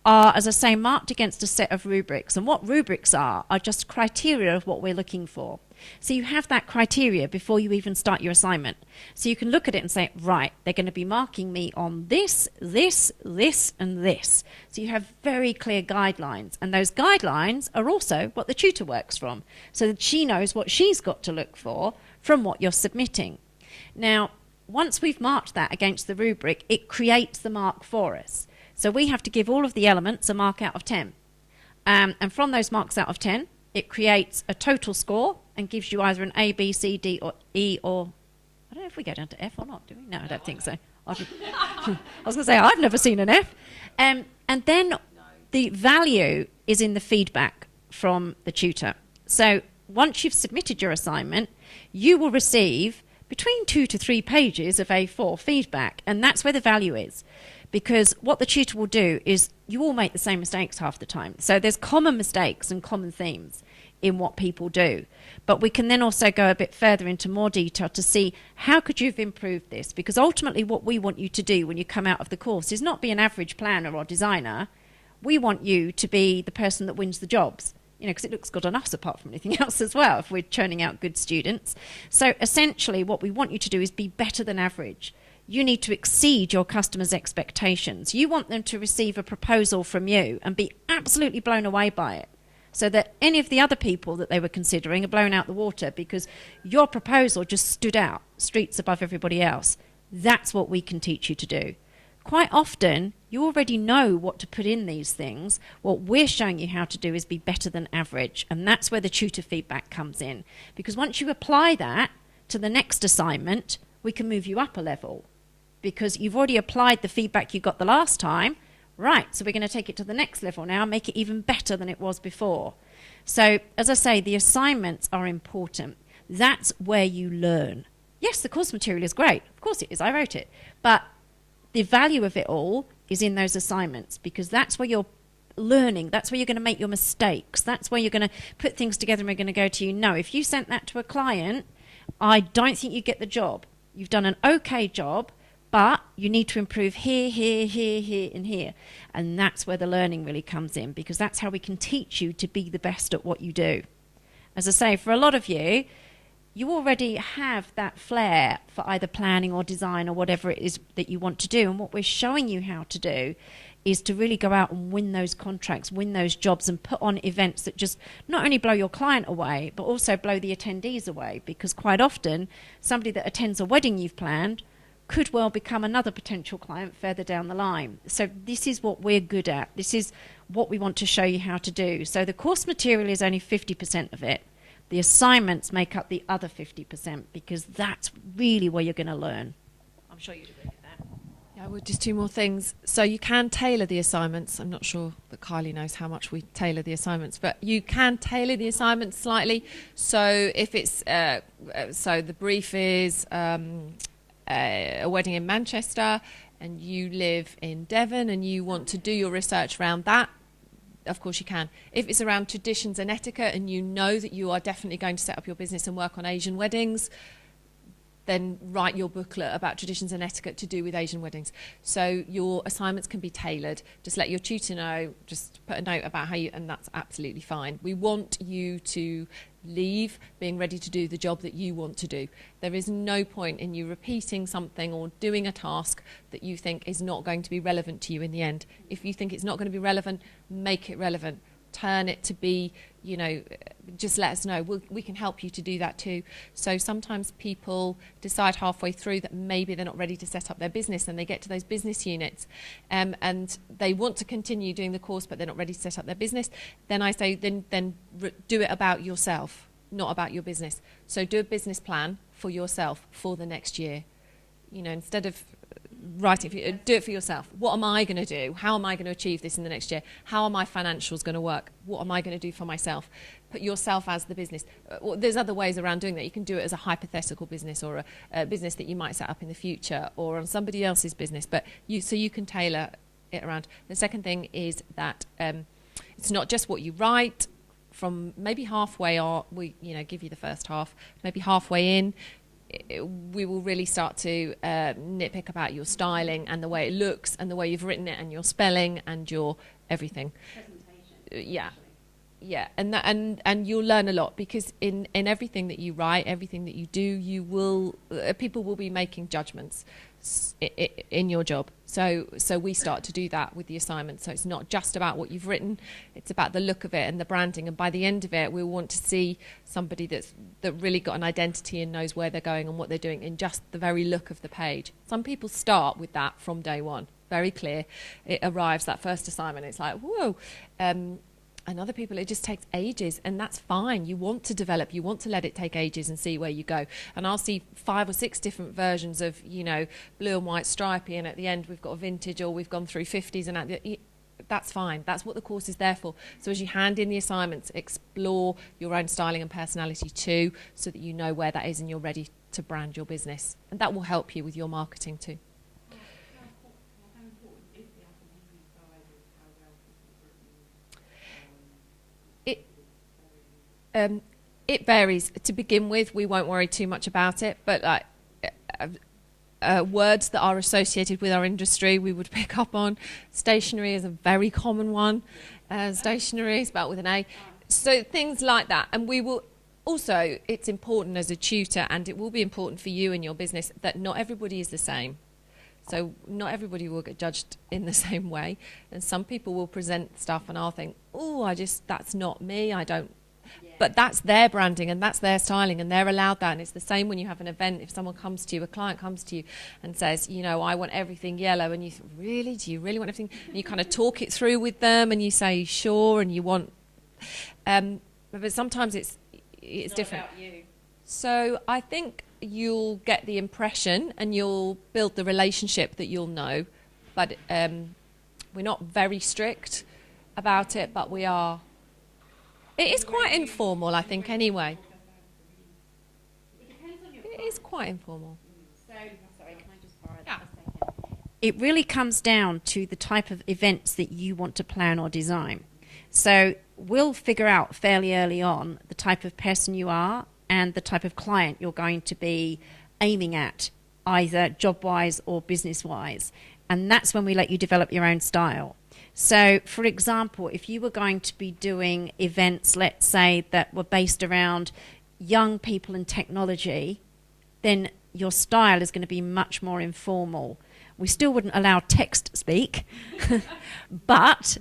are, as I say, marked against a set of rubrics. And what rubrics are just criteria of what we're looking for. So you have that criteria before you even start your assignment. So you can look at it and say, right, they're going to be marking me on this, this, this, and this. So you have very clear guidelines. And those guidelines are also what the tutor works from, so that she knows what she's got to look for from what you're submitting. Now, once we've marked that against the rubric, it creates the mark for us. So we have to give all of the elements a mark out of 10. And from those marks out of 10, it creates a total score and gives you either an A, B, C, D, or E, or I don't know if we go down to F or not, do we? No, I don't think so. I was going to say, I've never seen an F. And then the value is in the feedback from the tutor. So once you've submitted your assignment, you will receive between 2 to 3 pages of A4 feedback, and that's where the value is. Because what the tutor will do is you all make the same mistakes half the time. So there's common mistakes and common themes in what people do. But we can then also go a bit further into more detail to see how could you have improved this? Because ultimately what we want you to do when you come out of the course is not be an average planner or designer. We want you to be the person that wins the jobs. You know, because it looks good on us apart from anything else as well if we're churning out good students. So essentially what we want you to do is be better than average. You need to exceed your customers' expectations. You want them to receive a proposal from you and be absolutely blown away by it, so that any of the other people that they were considering are blown out the water because your proposal just stood out streets above everybody else. That's what we can teach you to do. Quite often, you already know what to put in these things. What we're showing you how to do is be better than average, and that's where the tutor feedback comes in. Because once you apply that to the next assignment, we can move you up a level. Because you've already applied the feedback you got the last time. Right, so we're going to take it to the next level now, make it even better than it was before. So, as I say, the assignments are important. That's where you learn. Yes, the course material is great. Of course it is, I wrote it. But the value of it all is in those assignments, because that's where you're learning. That's where you're going to make your mistakes. That's where you're going to put things together and we're going to go to you. No, if you sent that to a client, I don't think you get the job. You've done an okay job, but you need to improve here, here, here, here, and here. And that's where the learning really comes in, because that's how we can teach you to be the best at what you do. As I say, for a lot of you, you already have that flair for either planning or design or whatever it is that you want to do. And what we're showing you how to do is to really go out and win those contracts, win those jobs, and put on events that just not only blow your client away, but also blow the attendees away. Because quite often, somebody that attends a wedding you've planned could well become another potential client further down the line. So this is what we're good at. This is what we want to show you how to do. So the course material is only 50% of it. The assignments make up the other 50%, because that's really where you're going to learn. I'm sure you'd agree with that. Yeah, well, just 2 more things. So you can tailor the assignments. I'm not sure that Kylie knows how much we tailor the assignments, but you can tailor the assignments slightly. So if it's, so the brief is a wedding in Manchester and you live in Devon and you want to do your research around that, of course you can. If it's around traditions and etiquette and you know that you are definitely going to set up your business and work on Asian weddings, then write your booklet about traditions and etiquette to do with Asian weddings. So your assignments can be tailored. Just let your tutor know, just put a note about how you, and that's absolutely fine. We want you to leave being ready to do the job that you want to do. There is no point in you repeating something or doing a task that you think is not going to be relevant to you in the end. If you think it's not going to be relevant, make it relevant. Turn it to be, you know, just let us know. We can help you to do that too. So sometimes people decide halfway through that maybe they're not ready to set up their business, and they get to those business units and they want to continue doing the course, but they're not ready to set up their business. Then I say, then do it about yourself, not about your business. So do a business plan for yourself for the next year. You know, instead of writing, do it for yourself. What am I going to do? How am I going to achieve this in the next year? How are my financials going to work? What am I going to do for myself? Put yourself as the business. There's other ways around doing that. You can do it as a hypothetical business, or a business that you might set up in the future, or on somebody else's business. But you can tailor it around. The second thing is that it's not just what you write. From maybe halfway, or we give you the first half. Maybe halfway in, we will really start to nitpick about your styling and the way it looks and the way you've written it and your spelling and your everything. Presentation. Yeah, and you'll learn a lot, because in everything that you write, everything that you do, you will people will be making judgments in your job. So we start to do that with the assignment. So it's not just about what you've written; it's about the look of it and the branding. And by the end of it, we want to see somebody that really got an identity and knows where they're going and what they're doing in just the very look of the page. Some people start with that from day one, very clear. It arrives, that first assignment, it's like, whoa. And other people, it just takes ages, and that's fine. You want to develop, you want to let it take ages and see where you go. And I'll see 5 or 6 different versions of, blue and white stripy, and at the end we've got a vintage, or we've gone through 50s, and that's fine. That's what the course is there for. So as you hand in the assignments, explore your own styling and personality too, so that you know where that is and you're ready to brand your business. And that will help you with your marketing too. It varies. To begin with, we won't worry too much about it, but words that are associated with our industry we would pick up on. Stationery is a very common one. Stationery, spelled with an A. So things like that. And we will also, it's important as a tutor, and it will be important for you and your business, that not everybody is the same. So not everybody will get judged in the same way. And some people will present stuff and I'll think, that's not me, I don't. But that's their branding and that's their styling, and they're allowed that. And it's the same when you have an event. If someone comes to you, a client comes to you and says, I want everything yellow, and you think, really? Do you really want everything? And you kind of talk it through with them and you say, sure, and you want... but sometimes it's different. About you. So I think you'll get the impression and you'll build the relationship that you'll know. But we're not very strict about it, but we are... It is quite informal, I think, anyway. It is quite informal. Sorry, can I just borrow that a second? It really comes down to the type of events that you want to plan or design. So we'll figure out fairly early on the type of person you are and the type of client you're going to be aiming at, either job-wise or business-wise. And that's when we let you develop your own style. So, for example, if you were going to be doing events, let's say, that were based around young people and technology, then your style is going to be much more informal. We still wouldn't allow text speak, but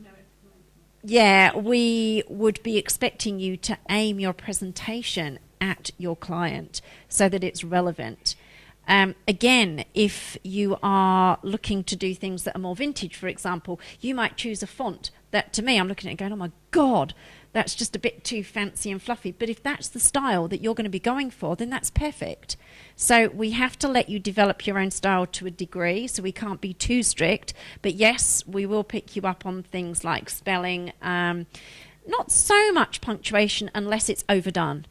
yeah, we would be expecting you to aim your presentation at your client so that it's relevant. Again, if you are looking to do things that are more vintage, for example, you might choose a font that, to me, I'm looking at it going, oh my God, that's just a bit too fancy and fluffy. But if that's the style that you're going to be going for, then that's perfect. So we have to let you develop your own style to a degree, so we can't be too strict. But yes, we will pick you up on things like spelling, not so much punctuation unless it's overdone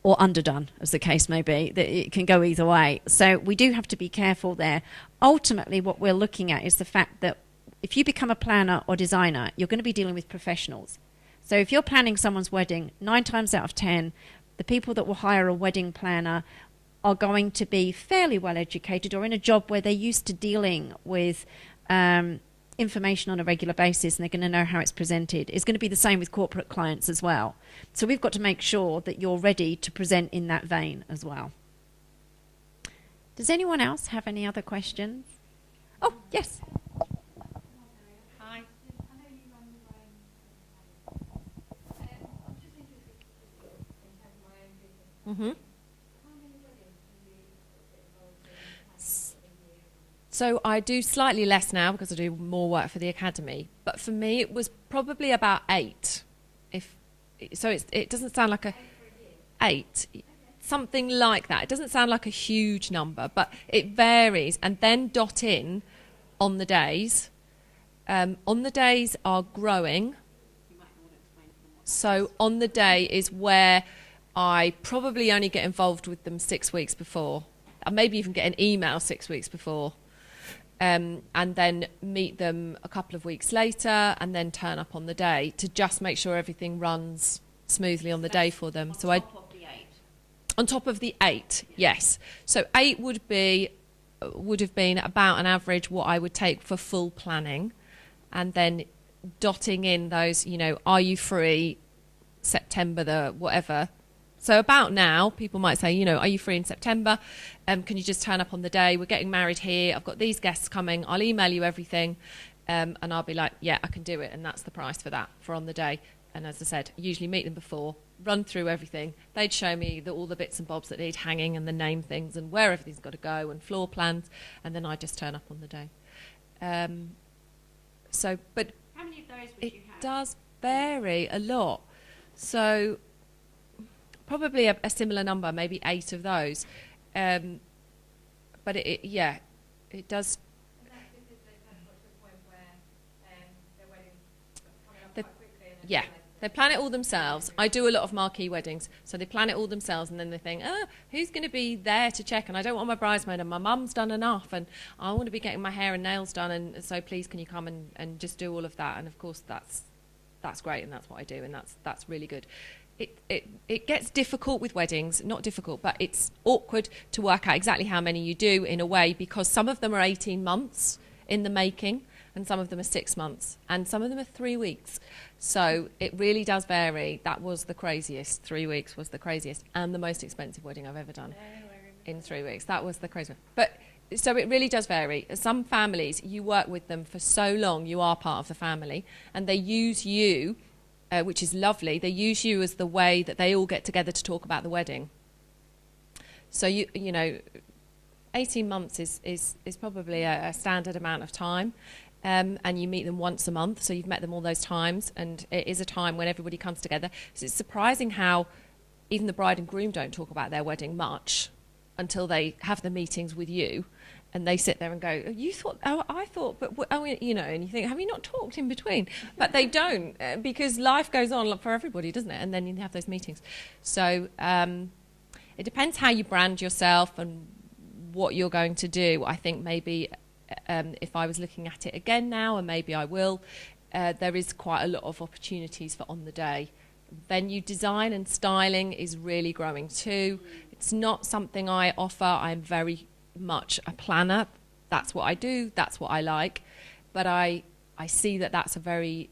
or underdone, as the case may be. That it can go either way. So we do have to be careful there. Ultimately, what we're looking at is the fact that if you become a planner or designer, you're going to be dealing with professionals. So if you're planning someone's wedding, 9 times out of 10, the people that will hire a wedding planner are going to be fairly well educated or in a job where they're used to dealing with information on a regular basis and they're going to know how it's presented. It's going to be the same with corporate clients as well. So we've got to make sure that you're ready to present in that vein as well. Does anyone else have any other questions? Oh, yes. Hi. Mm-hmm. So I do slightly less now because I do more work for the academy. But for me, it was probably about 8. It doesn't sound like 8, something like that. It doesn't sound like a huge number, but it varies. And then dot in on the days. On the days are growing. So on the day is where I probably only get involved with them 6 weeks before. I maybe even get an email 6 weeks before. And then meet them a couple of weeks later and then turn up on the day to just make sure everything runs smoothly on the day for them. So I, on top of the 8, yes. So 8 would have been about an average what I would take for full planning, and then dotting in those, are you free September the whatever. So about now, people might say, are you free in September? Can you just turn up on the day? We're getting married here. I've got these guests coming. I'll email you everything. And I'll be like, yeah, I can do it. And that's the price for that, for on the day. And as I said, usually meet them before, run through everything. They'd show me all the bits and bobs that need hanging and the name things and where everything's got to go and floor plans. And then I just turn up on the day. But How many of those would it you have? does vary a lot. So probably a similar number, maybe 8 of those. But it does. And that's because they've got to a point where their wedding's coming up The- quite quickly. And Yeah, they plan it all themselves. I do a lot of marquee weddings, so they plan it all themselves, and then they think, who's going to be there to check? And I don't want my bridesmaid, and my mum's done enough, and I want to be getting my hair and nails done, and so please can you come and just do all of that? And of course that's great, and that's what I do, and that's really good. It gets difficult with weddings, not difficult, but it's awkward to work out exactly how many you do in a way, because some of them are 18 months in the making and some of them are 6 months and some of them are 3 weeks. So it really does vary. That was the craziest. 3 weeks was the craziest and the most expensive wedding I've ever done in 3 weeks. That was the craziest. But so it really does vary. Some families, you work with them for so long, you are part of the family, and they use you, which is lovely. They use you as the way that they all get together to talk about the wedding. So you know, 18 months is probably a standard amount of time, and you meet them once a month. So you've met them all those times, and it is a time when everybody comes together. So it's surprising how even the bride and groom don't talk about their wedding much until they have the meetings with you. And they sit there and go, you thought, I thought, but, you know, and you think, have you not talked in between? But they don't, because life goes on for everybody, doesn't it? And then you have those meetings. So it depends how you brand yourself and what you're going to do. I think maybe if I was looking at it again now, and maybe I will, there is quite a lot of opportunities for on the day. Venue design and styling is really growing too. It's not something I offer. I'm very much a planner. That's what I do, that's what I like, but I see that that's a very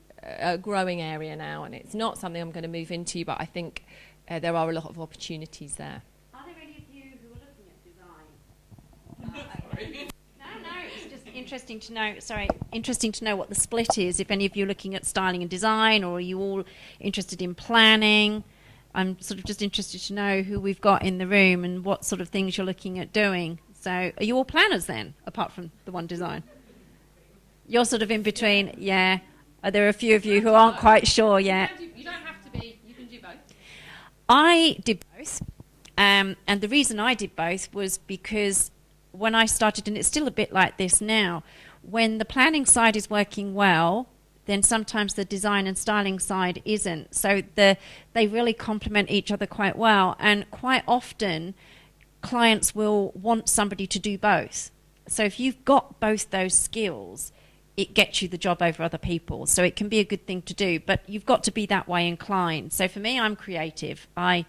growing area now, and it's not something I'm going to move into, but I think there are a lot of opportunities there. Are there any of you who are looking at design? No, it's just interesting to know what the split is, if any of you are looking at styling and design, or are you all interested in planning? I'm sort of just interested to know who we've got in the room and what sort of things you're looking at doing. So are you all planners then, apart from the one design? You're sort of in between, yeah. Are there a few of you who aren't quite sure yet? You don't have to be, you can do both. I did both, and the reason I did both was because when I started, and it's still a bit like this now, when the planning side is working well, then sometimes the design and styling side isn't. So they really complement each other quite well, and quite often clients will want somebody to do both. So if you've got both those skills, it gets you the job over other people. So it can be a good thing to do, but you've got to be that way inclined. So for me, I'm creative. I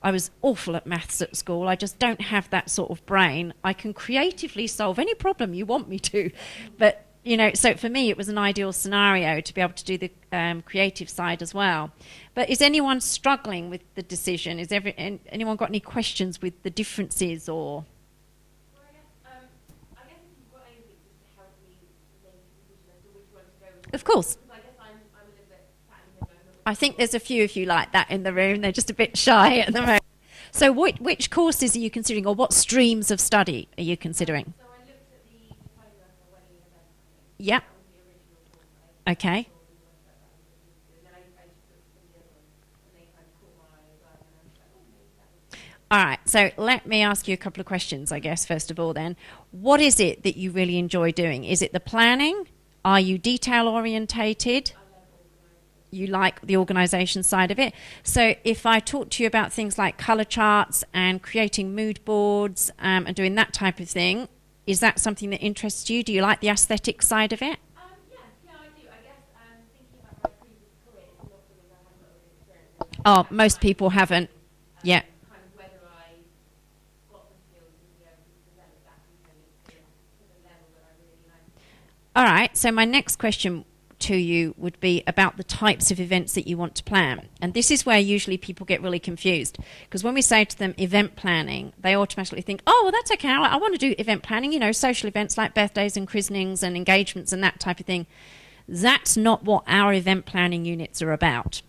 was awful at maths at school. I just don't have that sort of brain. I can creatively solve any problem you want me to, but You know, so for me, it was an ideal scenario to be able to do the creative side as well. But is anyone struggling with the decision? Anyone got any questions with the differences or? Well, I guess if you've got anything just to help me make a decision as to which one to go with. Of course. Because I guess I'm a little bit sat in the moment. I think there's a few of you like that in the room. They're just a bit shy at the moment. So which courses are you considering, or what streams of study are you considering? So I looked at the diploma for wedding and event planning. Yep. That was the original course. I Okay. saw the website that was really good. And then I just looked at some of the other ones, and they kind of caught my eye as well. And I was like, oh, maybe that was. All right. So let me ask you a couple of questions, I guess, first of all then. What is it that you really enjoy doing? Is it the planning? Are you detail orientated? You like the organisation side of it. So if I talk to you about things like colour charts and creating mood boards and doing that type of thing, is that something that interests you? Do you like the aesthetic side of it? Yeah, I do. I guess thinking about my previous career, it's not something I have a lot of experience in. Oh, most people haven't. Yeah. Kind of whether I got the skills to be able to develop that kind of experience to the level that I really like. All right. So my next question to you would be about the types of events that you want to plan. And this is where usually people get really confused, because when we say to them event planning, they automatically think, oh, well, that's okay. I want to do event planning, you know, social events like birthdays and christenings and engagements and that type of thing. That's not what our event planning units are about.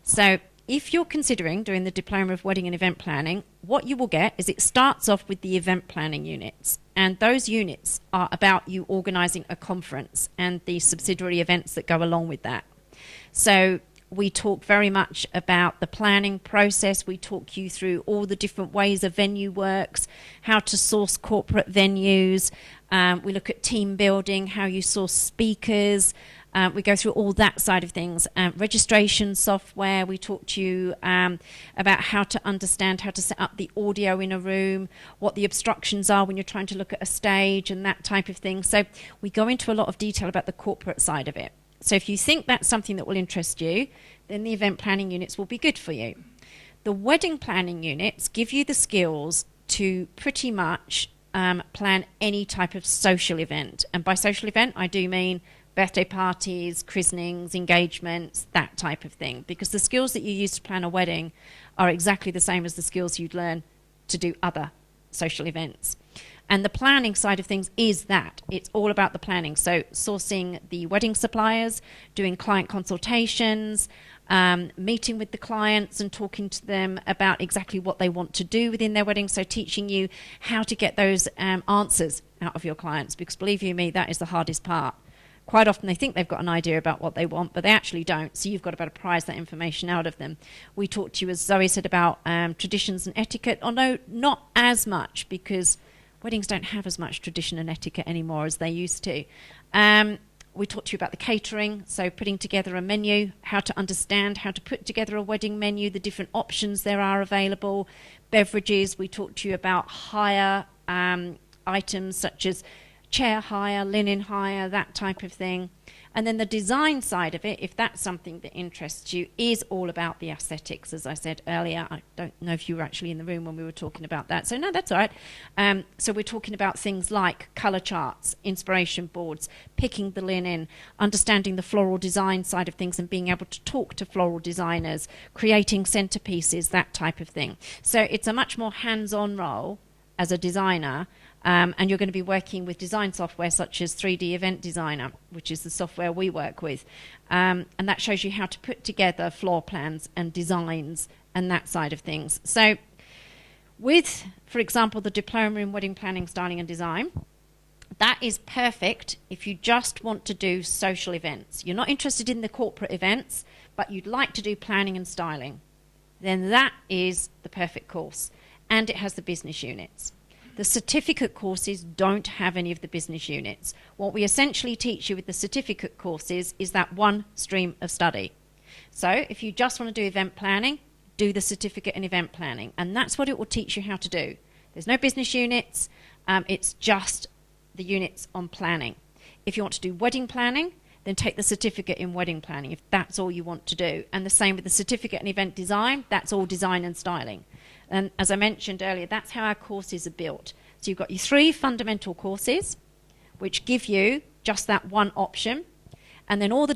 So if you're considering doing the Diploma of Wedding and Event Planning, what you will get is it starts off with the event planning units. And those units are about you organising a conference and the subsidiary events that go along with that. So we talk very much about the planning process. We talk you through all the different ways a venue works, how to source corporate venues. We look at team building, how you source speakers. We go through all that side of things. Registration software, we talk to you about how to understand how to set up the audio in a room, what the obstructions are when you're trying to look at a stage and that type of thing. So we go into a lot of detail about the corporate side of it. So if you think that's something that will interest you, then the event planning units will be good for you. The wedding planning units give you the skills to pretty much plan any type of social event. And by social event, I do mean birthday parties, christenings, engagements, that type of thing. Because the skills that you use to plan a wedding are exactly the same as the skills you'd learn to do other social events. And the planning side of things is that. It's all about the planning. So sourcing the wedding suppliers, doing client consultations, meeting with the clients and talking to them about exactly what they want to do within their wedding. So teaching you how to get those answers out of your clients. Because believe you me, that is the hardest part. Quite often they think they've got an idea about what they want, but they actually don't. So you've got to be able to prize that information out of them. We talked to you, as Zoe said, about traditions and etiquette. Although not as much, because weddings don't have as much tradition and etiquette anymore as they used to. We talked to you about the catering, so putting together a menu, how to understand how to put together a wedding menu, the different options there are available, beverages. We talked to you about hire items such as chair hire, linen hire, that type of thing. And then the design side of it, if that's something that interests you, is all about the aesthetics, as I said earlier. I don't know if you were actually in the room when we were talking about that. So no, that's all right. So we're talking about things like colour charts, inspiration boards, picking the linen, understanding the floral design side of things and being able to talk to floral designers, creating centerpieces, that type of thing. So it's a much more hands-on role as a designer. And you're going to be working with design software such as 3D Event Designer, which is the software we work with. And that shows you how to put together floor plans and designs and that side of things. So with, for example, the Diploma in Wedding Planning, Styling and Design, that is perfect if you just want to do social events. You're not interested in the corporate events, but you'd like to do planning and styling. Then that is the perfect course. And it has the business units. The certificate courses don't have any of the business units. What we essentially teach you with the certificate courses is that one stream of study. So if you just want to do event planning, do the certificate in event planning. And that's what it will teach you how to do. There's no business units. It's just the units on planning. If you want to do wedding planning, then take the certificate in wedding planning if that's all you want to do. And the same with the certificate in event design. That's all design and styling. And as I mentioned earlier, that's how our courses are built. So you've got your 3 fundamental courses, which give you just that one option. And then all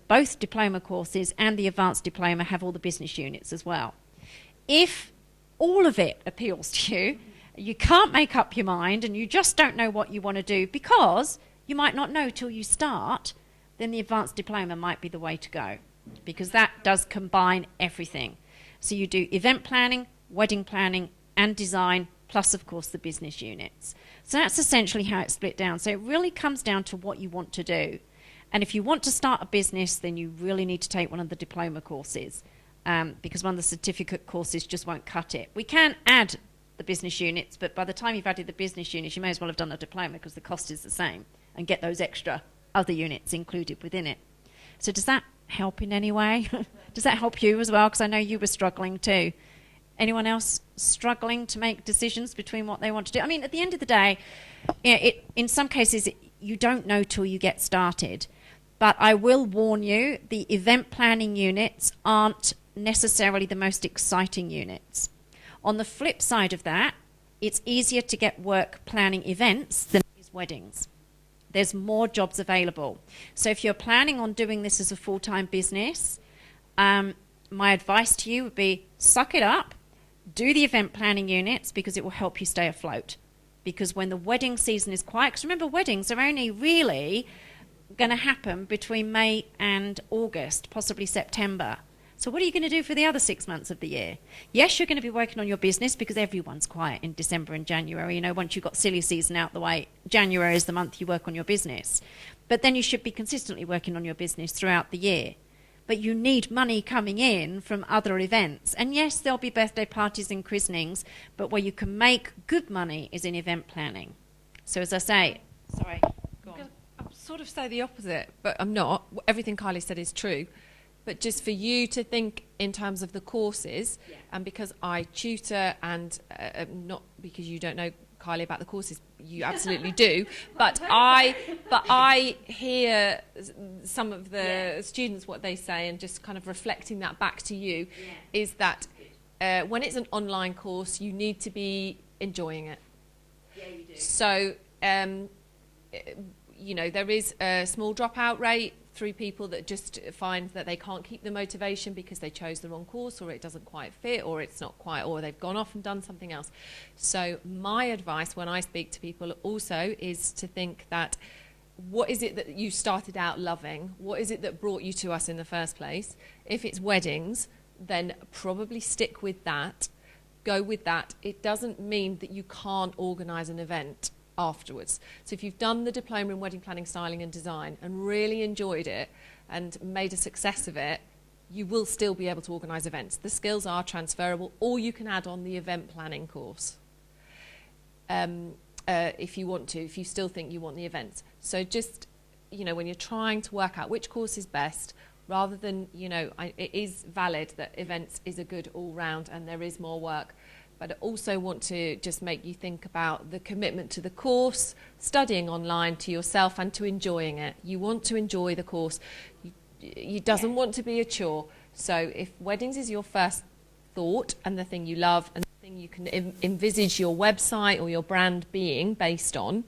both diploma courses and the advanced diploma have all the business units as well. If all of it appeals to you, you can't make up your mind and you just don't know what you want to do because you might not know till you start, then the advanced diploma might be the way to go, because that does combine everything. So you do event planning, wedding planning, and design, plus, of course, the business units. So that's essentially how it's split down. So it really comes down to what you want to do. And if you want to start a business, then you really need to take one of the diploma courses, because one of the certificate courses just won't cut it. We can add the business units, but by the time you've added the business units, you may as well have done a diploma because the cost is the same, and get those extra other units included within it. So does that help in any way? Does that help you as well? Because I know you were struggling too. Anyone else struggling to make decisions between what they want to do? I mean, at the end of the day, in some cases, you don't know till you get started. But I will warn you, the event planning units aren't necessarily the most exciting units. On the flip side of that, it's easier to get work planning events than it is weddings. There's more jobs available. So if you're planning on doing this as a full-time business, my advice to you would be suck it up, do the event planning units, because it will help you stay afloat. Because when the wedding season is quiet, because remember, weddings are only really going to happen between May and August, possibly September. So what are you going to do for the other 6 months of the year? Yes, you're going to be working on your business because everyone's quiet in December and January. You know, once you've got silly season out the way, January is the month you work on your business. But then you should be consistently working on your business throughout the year. But you need money coming in from other events. And yes, there'll be birthday parties and christenings, but where you can make good money is in event planning. So as I say, sorry, go on. I'll sort of say the opposite, but I'm not. Everything Kylie said is true. But just for you to think in terms of the courses, and because I tutor, and not because you don't know, Kylie, about the courses, you absolutely do. But I hear some of the students what they say, and just kind of reflecting that back to you, is that when it's an online course, you need to be enjoying it. Yeah, you do. So, you know, there is a small dropout rate through people that just find that they can't keep the motivation because they chose the wrong course, or it doesn't quite fit, or it's not quite, or they've gone off and done something else. So my advice when I speak to people also is to think that, what is it that you started out loving? What is it that brought you to us in the first place? If it's weddings, then probably stick with that. Go with that. It doesn't mean that you can't organise an event afterwards. So if you've done the diploma in wedding planning, styling and design and really enjoyed it and made a success of it, you will still be able to organise events. The skills are transferable, or you can add on the event planning course if you want to, if you still think you want the events. So just, you know, when you're trying to work out which course is best, rather than, you know, it is valid that events is a good all-round and there is more work, but I also want to just make you think about the commitment to the course, studying online, to yourself, and to enjoying it. You want to enjoy the course. You doesn't want to be a chore. So if weddings is your first thought and the thing you love and the thing you can envisage your website or your brand being based on,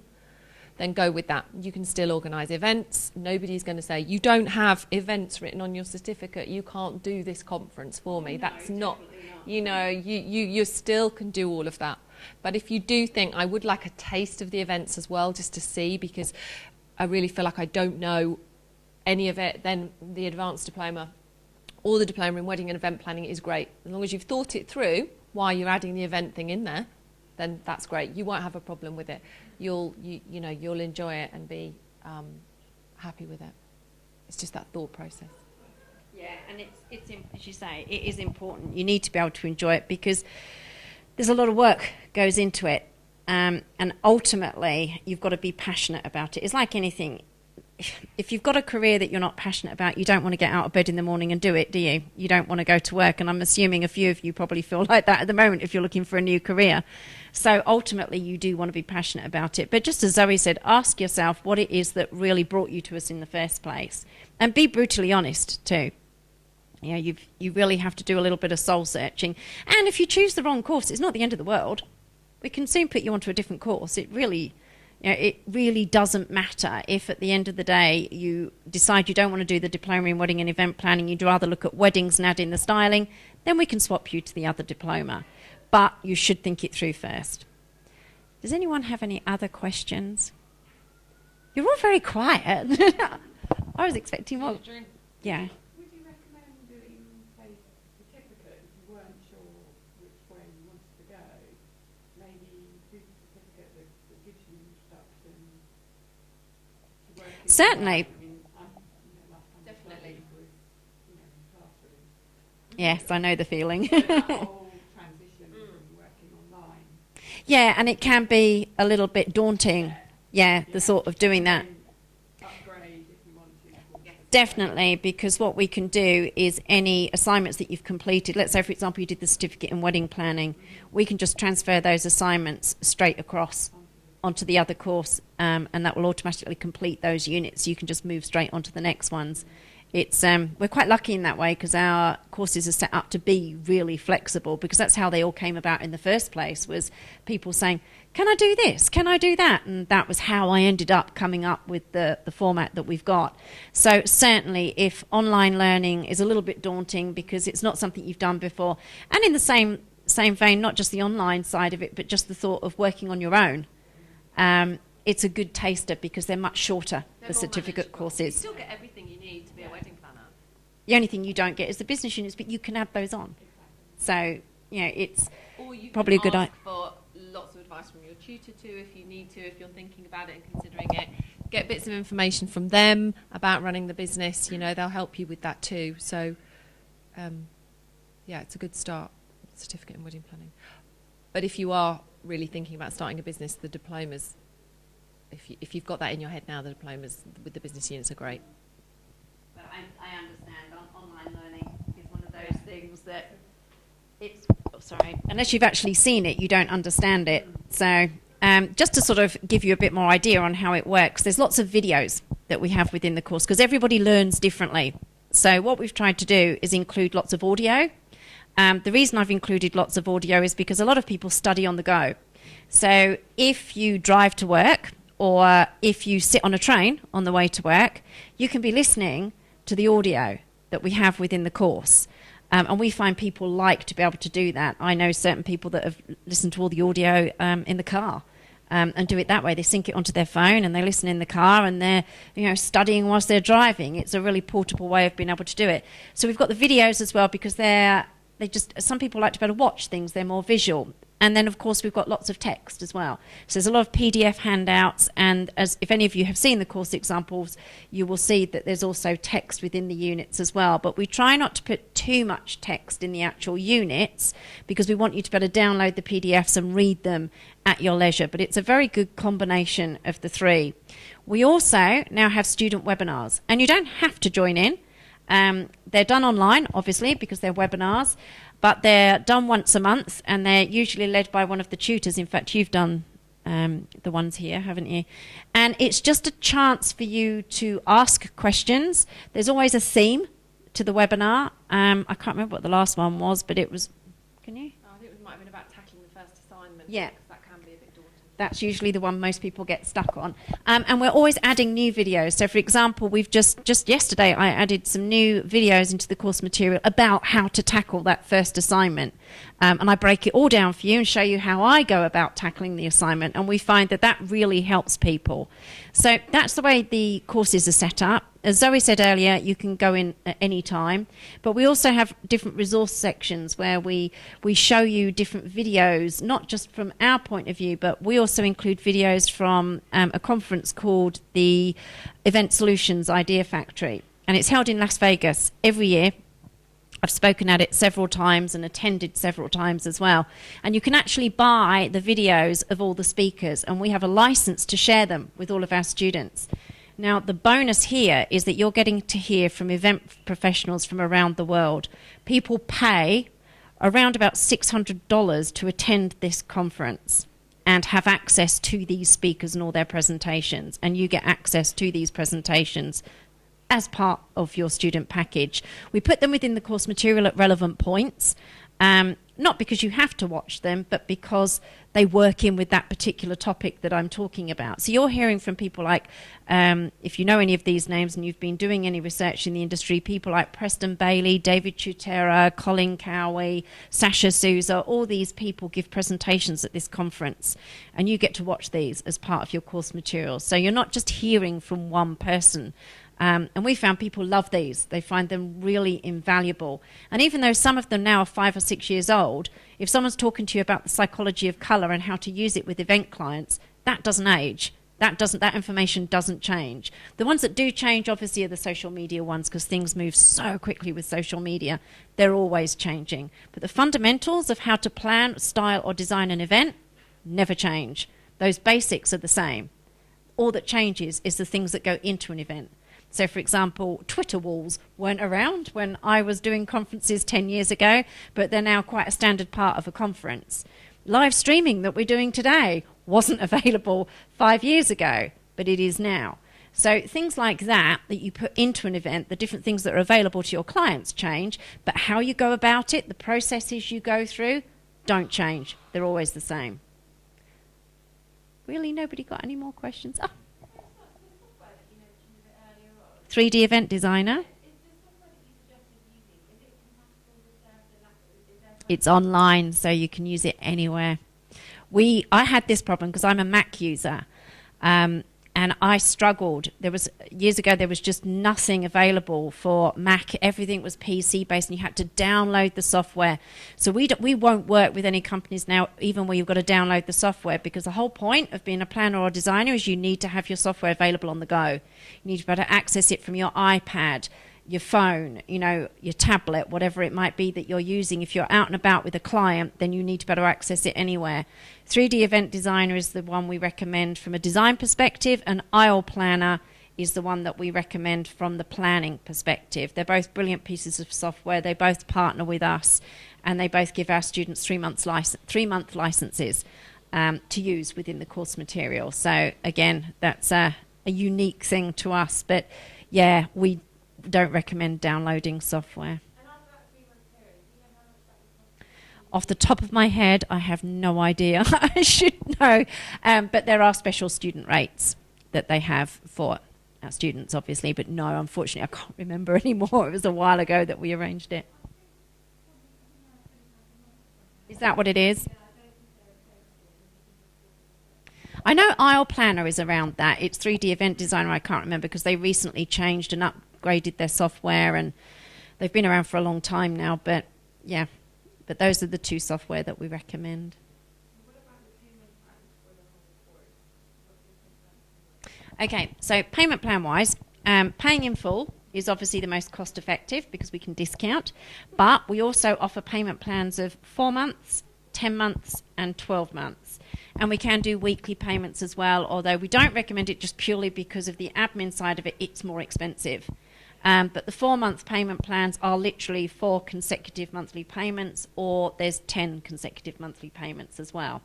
then go with that. You can still organise events. Nobody's going to say, you don't have events written on your certificate, you can't do this conference for me. That's not, you know, you still can do all of that. But if you do think, I would like a taste of the events as well, just to see, because I really feel like I don't know any of it, then the advanced diploma or the diploma in wedding and event planning is great. As long as you've thought it through why you're adding the event thing in there, then that's great. You won't have a problem with it. You'll enjoy it and be happy with it. It's just that thought process. Yeah, and it's as you say, it is important. You need to be able to enjoy it because there's a lot of work goes into it, and ultimately you've got to be passionate about it. It's like anything. If you've got a career that you're not passionate about, you don't want to get out of bed in the morning and do it, do you? You don't want to go to work, and I'm assuming a few of you probably feel like that at the moment if you're looking for a new career. So ultimately you do want to be passionate about it. But just as Zoe said, ask yourself what it is that really brought you to us in the first place, and be brutally honest too. You know, you really have to do a little bit of soul searching. And if you choose the wrong course, it's not the end of the world. We can soon put you onto a different course. It really, You know, it really doesn't matter if at the end of the day you decide you don't want to do the diploma in wedding and event planning, you'd rather look at weddings and add in the styling, then we can swap you to the other diploma. But you should think it through first. Does anyone have any other questions? You're all very quiet. I was expecting more. Yeah. Would you recommend doing, say, a certificate if you weren't sure which way you wanted to go? Maybe do a certificate that gives you introduction to working. Certainly. Definitely. Yes, I know the feeling. That whole transition from working online. Yeah, and it can be a little bit daunting. Yeah, the thought of doing that. Upgrade if you want to. Definitely, because what we can do is any assignments that you've completed, let's say, for example, you did the certificate in wedding planning, we can just transfer those assignments straight across onto the other course, and that will automatically complete those units. You can just move straight onto the next ones. It's we're quite lucky in that way because our courses are set up to be really flexible, because that's how they all came about in the first place, was people saying, can I do this? Can I do that? And that was how I ended up coming up with the format that we've got. So certainly if online learning is a little bit daunting because it's not something you've done before, and in the same vein, not just the online side of it, but just the thought of working on your own, it's a good taster because they're much shorter, the certificate courses. You still get everything you need to be a wedding planner. The only thing you don't get is the business units, but you can add those on. So, you know, it's Or you probably a can good ask idea. for lots of advice from your tutor too, if you need to, if you're thinking about it and considering it. Get bits of information from them about running the business. You know, they'll help you with that too. So, yeah, it's a good start, certificate in wedding planning. But if you are really thinking about starting a business, the diplomas, if you've got that in your head now, the diplomas with the business units are great. But I understand online learning is one of those things that it's, unless you've actually seen it, you don't understand it. So just to sort of give you a bit more idea on how it works, there's lots of videos that we have within the course because everybody learns differently. So what we've tried to do is include lots of audio. The reason I've included lots of audio is because a lot of people study on the go. So if you drive to work, or if you sit on a train on the way to work, you can be listening to the audio that we have within the course. And we find people like to be able to do that. I know certain people that have listened to all the audio in the car and do it that way. They sync it onto their phone and they listen in the car and they're, you know, studying whilst they're driving. It's a really portable way of being able to do it. So we've got the videos as well because some people like to be able to watch things. They're more visual. And then, of course, we've got lots of text as well. So there's a lot of PDF handouts, and if any of you have seen the course examples, you will see that there's also text within the units as well. But we try not to put too much text in the actual units because we want you to be able to download the PDFs and read them at your leisure. But it's a very good combination of the three. We also now have student webinars, and you don't have to join in. They're done online, obviously, because they're webinars. But they're done once a month, and they're usually led by one of the tutors. In fact, you've done the ones here, haven't you? And it's just a chance for you to ask questions. There's always a theme to the webinar. I can't remember what the last one was, but it was... Can you? I think it might have been about tackling the first assignment. Yeah. Because that can be a bit daunting. That's usually the one most people get stuck on. And we're always adding new videos. So, for example, we've just yesterday, I added some new videos into the course material about how to tackle that first assignment. And I break it all down for you and show you how I go about tackling the assignment. And we find that that really helps people. So that's the way the courses are set up. As Zoe said earlier, you can go in at any time, but we also have different resource sections where we show you different videos, not just from our point of view, but we also include videos from a conference called the Event Solutions Idea Factory, and it's held in Las Vegas every year. I've spoken at it several times and attended several times as well. And you can actually buy the videos of all the speakers, and we have a license to share them with all of our students. Now, the bonus here is that you're getting to hear from event professionals from around the world. People pay around about $600 to attend this conference and have access to these speakers and all their presentations. And you get access to these presentations as part of your student package. We put them within the course material at relevant points. Not because you have to watch them, but because they work in with that particular topic that I'm talking about. So you're hearing from people like, if you know any of these names and you've been doing any research in the industry, people like Preston Bailey, David Tutor, Colin Cowie, Sasha Souza, all these people give presentations at this conference, and you get to watch these as part of your course materials. So you're not just hearing from one person. And we found people love these. They find them really invaluable. And even though some of them now are 5 or 6 years old, if someone's talking to you about the psychology of colour and how to use it with event clients, that doesn't age. That information doesn't change. The ones that do change, obviously, are the social media ones, because things move so quickly with social media. They're always changing. But the fundamentals of how to plan, style, or design an event never change. Those basics are the same. All that changes is the things that go into an event. So, for example, Twitter walls weren't around when I was doing conferences 10 years ago, but they're now quite a standard part of a conference. Live streaming that we're doing today wasn't available 5 years ago, but it is now. So things like that you put into an event, the different things that are available to your clients change, but how you go about it, the processes you go through, don't change. They're always the same. Really, nobody got any more questions? Oh. 3D event designer. It's online, so you can use it anywhere. I had this problem because I'm a Mac user, and I struggled. Years ago there was just nothing available for Mac. Everything was PC based, and you had to download the software. So we won't work with any companies now, even where you've got to download the software, because the whole point of being a planner or a designer is you need to have your software available on the go. You need to be able to access it from your iPad, your phone, your tablet, whatever it might be that you're using. If you're out and about with a client, then you need to be able to access it anywhere. 3D Event Designer is the one we recommend from a design perspective, and Aisle Planner is the one that we recommend from the planning perspective. They're both brilliant pieces of software. They both partner with us, and they both give our students 3 month licenses to use within the course material. So again, that's a unique thing to us, but yeah, we don't recommend downloading software. Off the top of my head, I have no idea. I should know. But there are special student rates that they have for our students, obviously. But no, unfortunately, I can't remember anymore. It was a while ago that we arranged it. Is that what it is? I know Aisle Planner is around that. It's 3D Event Designer. I can't remember because they recently changed and upgraded their software, and they've been around for a long time now. But yeah. But those are the two software that we recommend. Okay, so payment plan wise, paying in full is obviously the most cost effective because we can discount, but we also offer payment plans of 4 months, 10 months and 12 months. And we can do weekly payments as well, although we don't recommend it just purely because of the admin side of it. It's more expensive. But the 4 month payment plans are literally 4 consecutive monthly payments, or there's 10 consecutive monthly payments as well.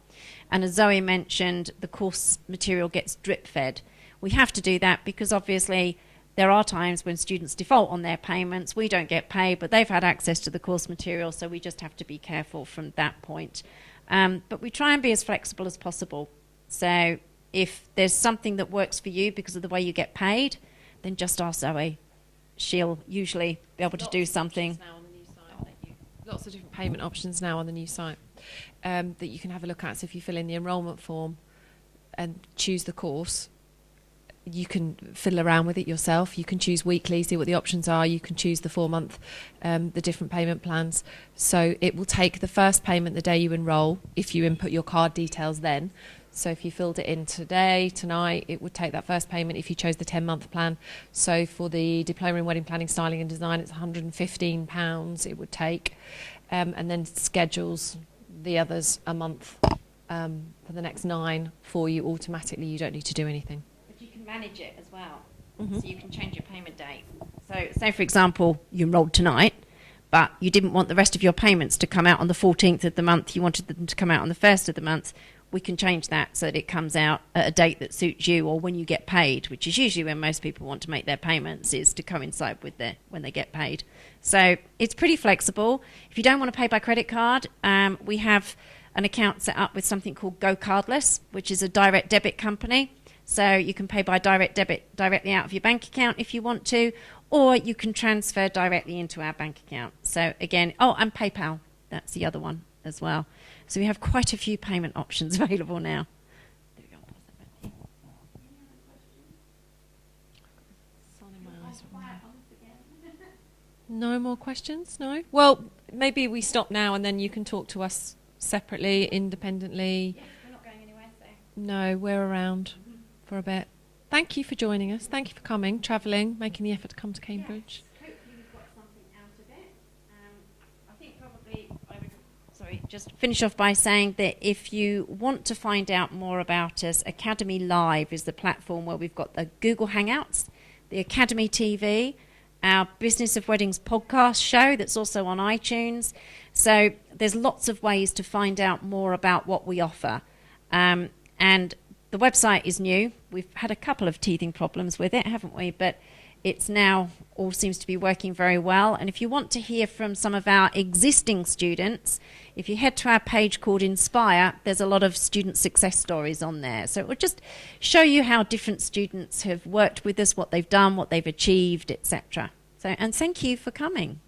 And as Zoe mentioned, the course material gets drip fed. We have to do that because obviously there are times when students default on their payments. We don't get paid, but they've had access to the course material, so we just have to be careful from that point. But we try and be as flexible as possible. So if there's something that works for you because of the way you get paid, then just ask Zoe. She'll usually be able to do something. Lots of different payment options now on the new site that you can have a look at. So if you fill in the enrolment form and choose the course, you can fiddle around with it yourself. You can choose weekly, see what the options are. You can choose the 4 month, the different payment plans. So it will take the first payment the day you enroll if you input your card details then. So if you filled it in today, tonight, it would take that first payment if you chose the 10-month plan. So for the Diploma in Wedding Planning, Styling and Design, it's £115 it would take. And then schedules the others a month for the next 9 for you automatically. You don't need to do anything. But you can manage it as well. Mm-hmm. So you can change your payment date. So say, for example, you enrolled tonight, but you didn't want the rest of your payments to come out on the 14th of the month. You wanted them to come out on the 1st of the month. we can change that so that it comes out at a date that suits you or when you get paid, which is usually when most people want to make their payments, is to coincide with when they get paid. So it's pretty flexible. If you don't want to pay by credit card, we have an account set up with something called Go Cardless, which is a direct debit company. So you can pay by direct debit directly out of your bank account if you want to, or you can transfer directly into our bank account. So again, and PayPal, that's the other one as well. So we have quite a few payment options available now. There we go. Pass that back to you. No more questions? No? Well, maybe we stop now and then you can talk to us separately, independently. Yes, we're not going anywhere, so. No, we're around for a bit. Thank you for joining us. Thank you for coming, travelling, making the effort to come to Cambridge. Yes, hopefully we've got something out of it. I think probably I would just finish off by saying that if you want to find out more about us, Academy Live is the platform where we've got the Google Hangouts, the Academy TV, our Business of Weddings podcast show that's also on iTunes. So there's lots of ways to find out more about what we offer. And the website is new. We've had a couple of teething problems with it, haven't we? But it's now all seems to be working very well. And if you want to hear from some of our existing students, if you head to our page called Inspire, there's a lot of student success stories on there. So it will just show you how different students have worked with us, what they've done, what they've achieved, etc. So, and thank you for coming.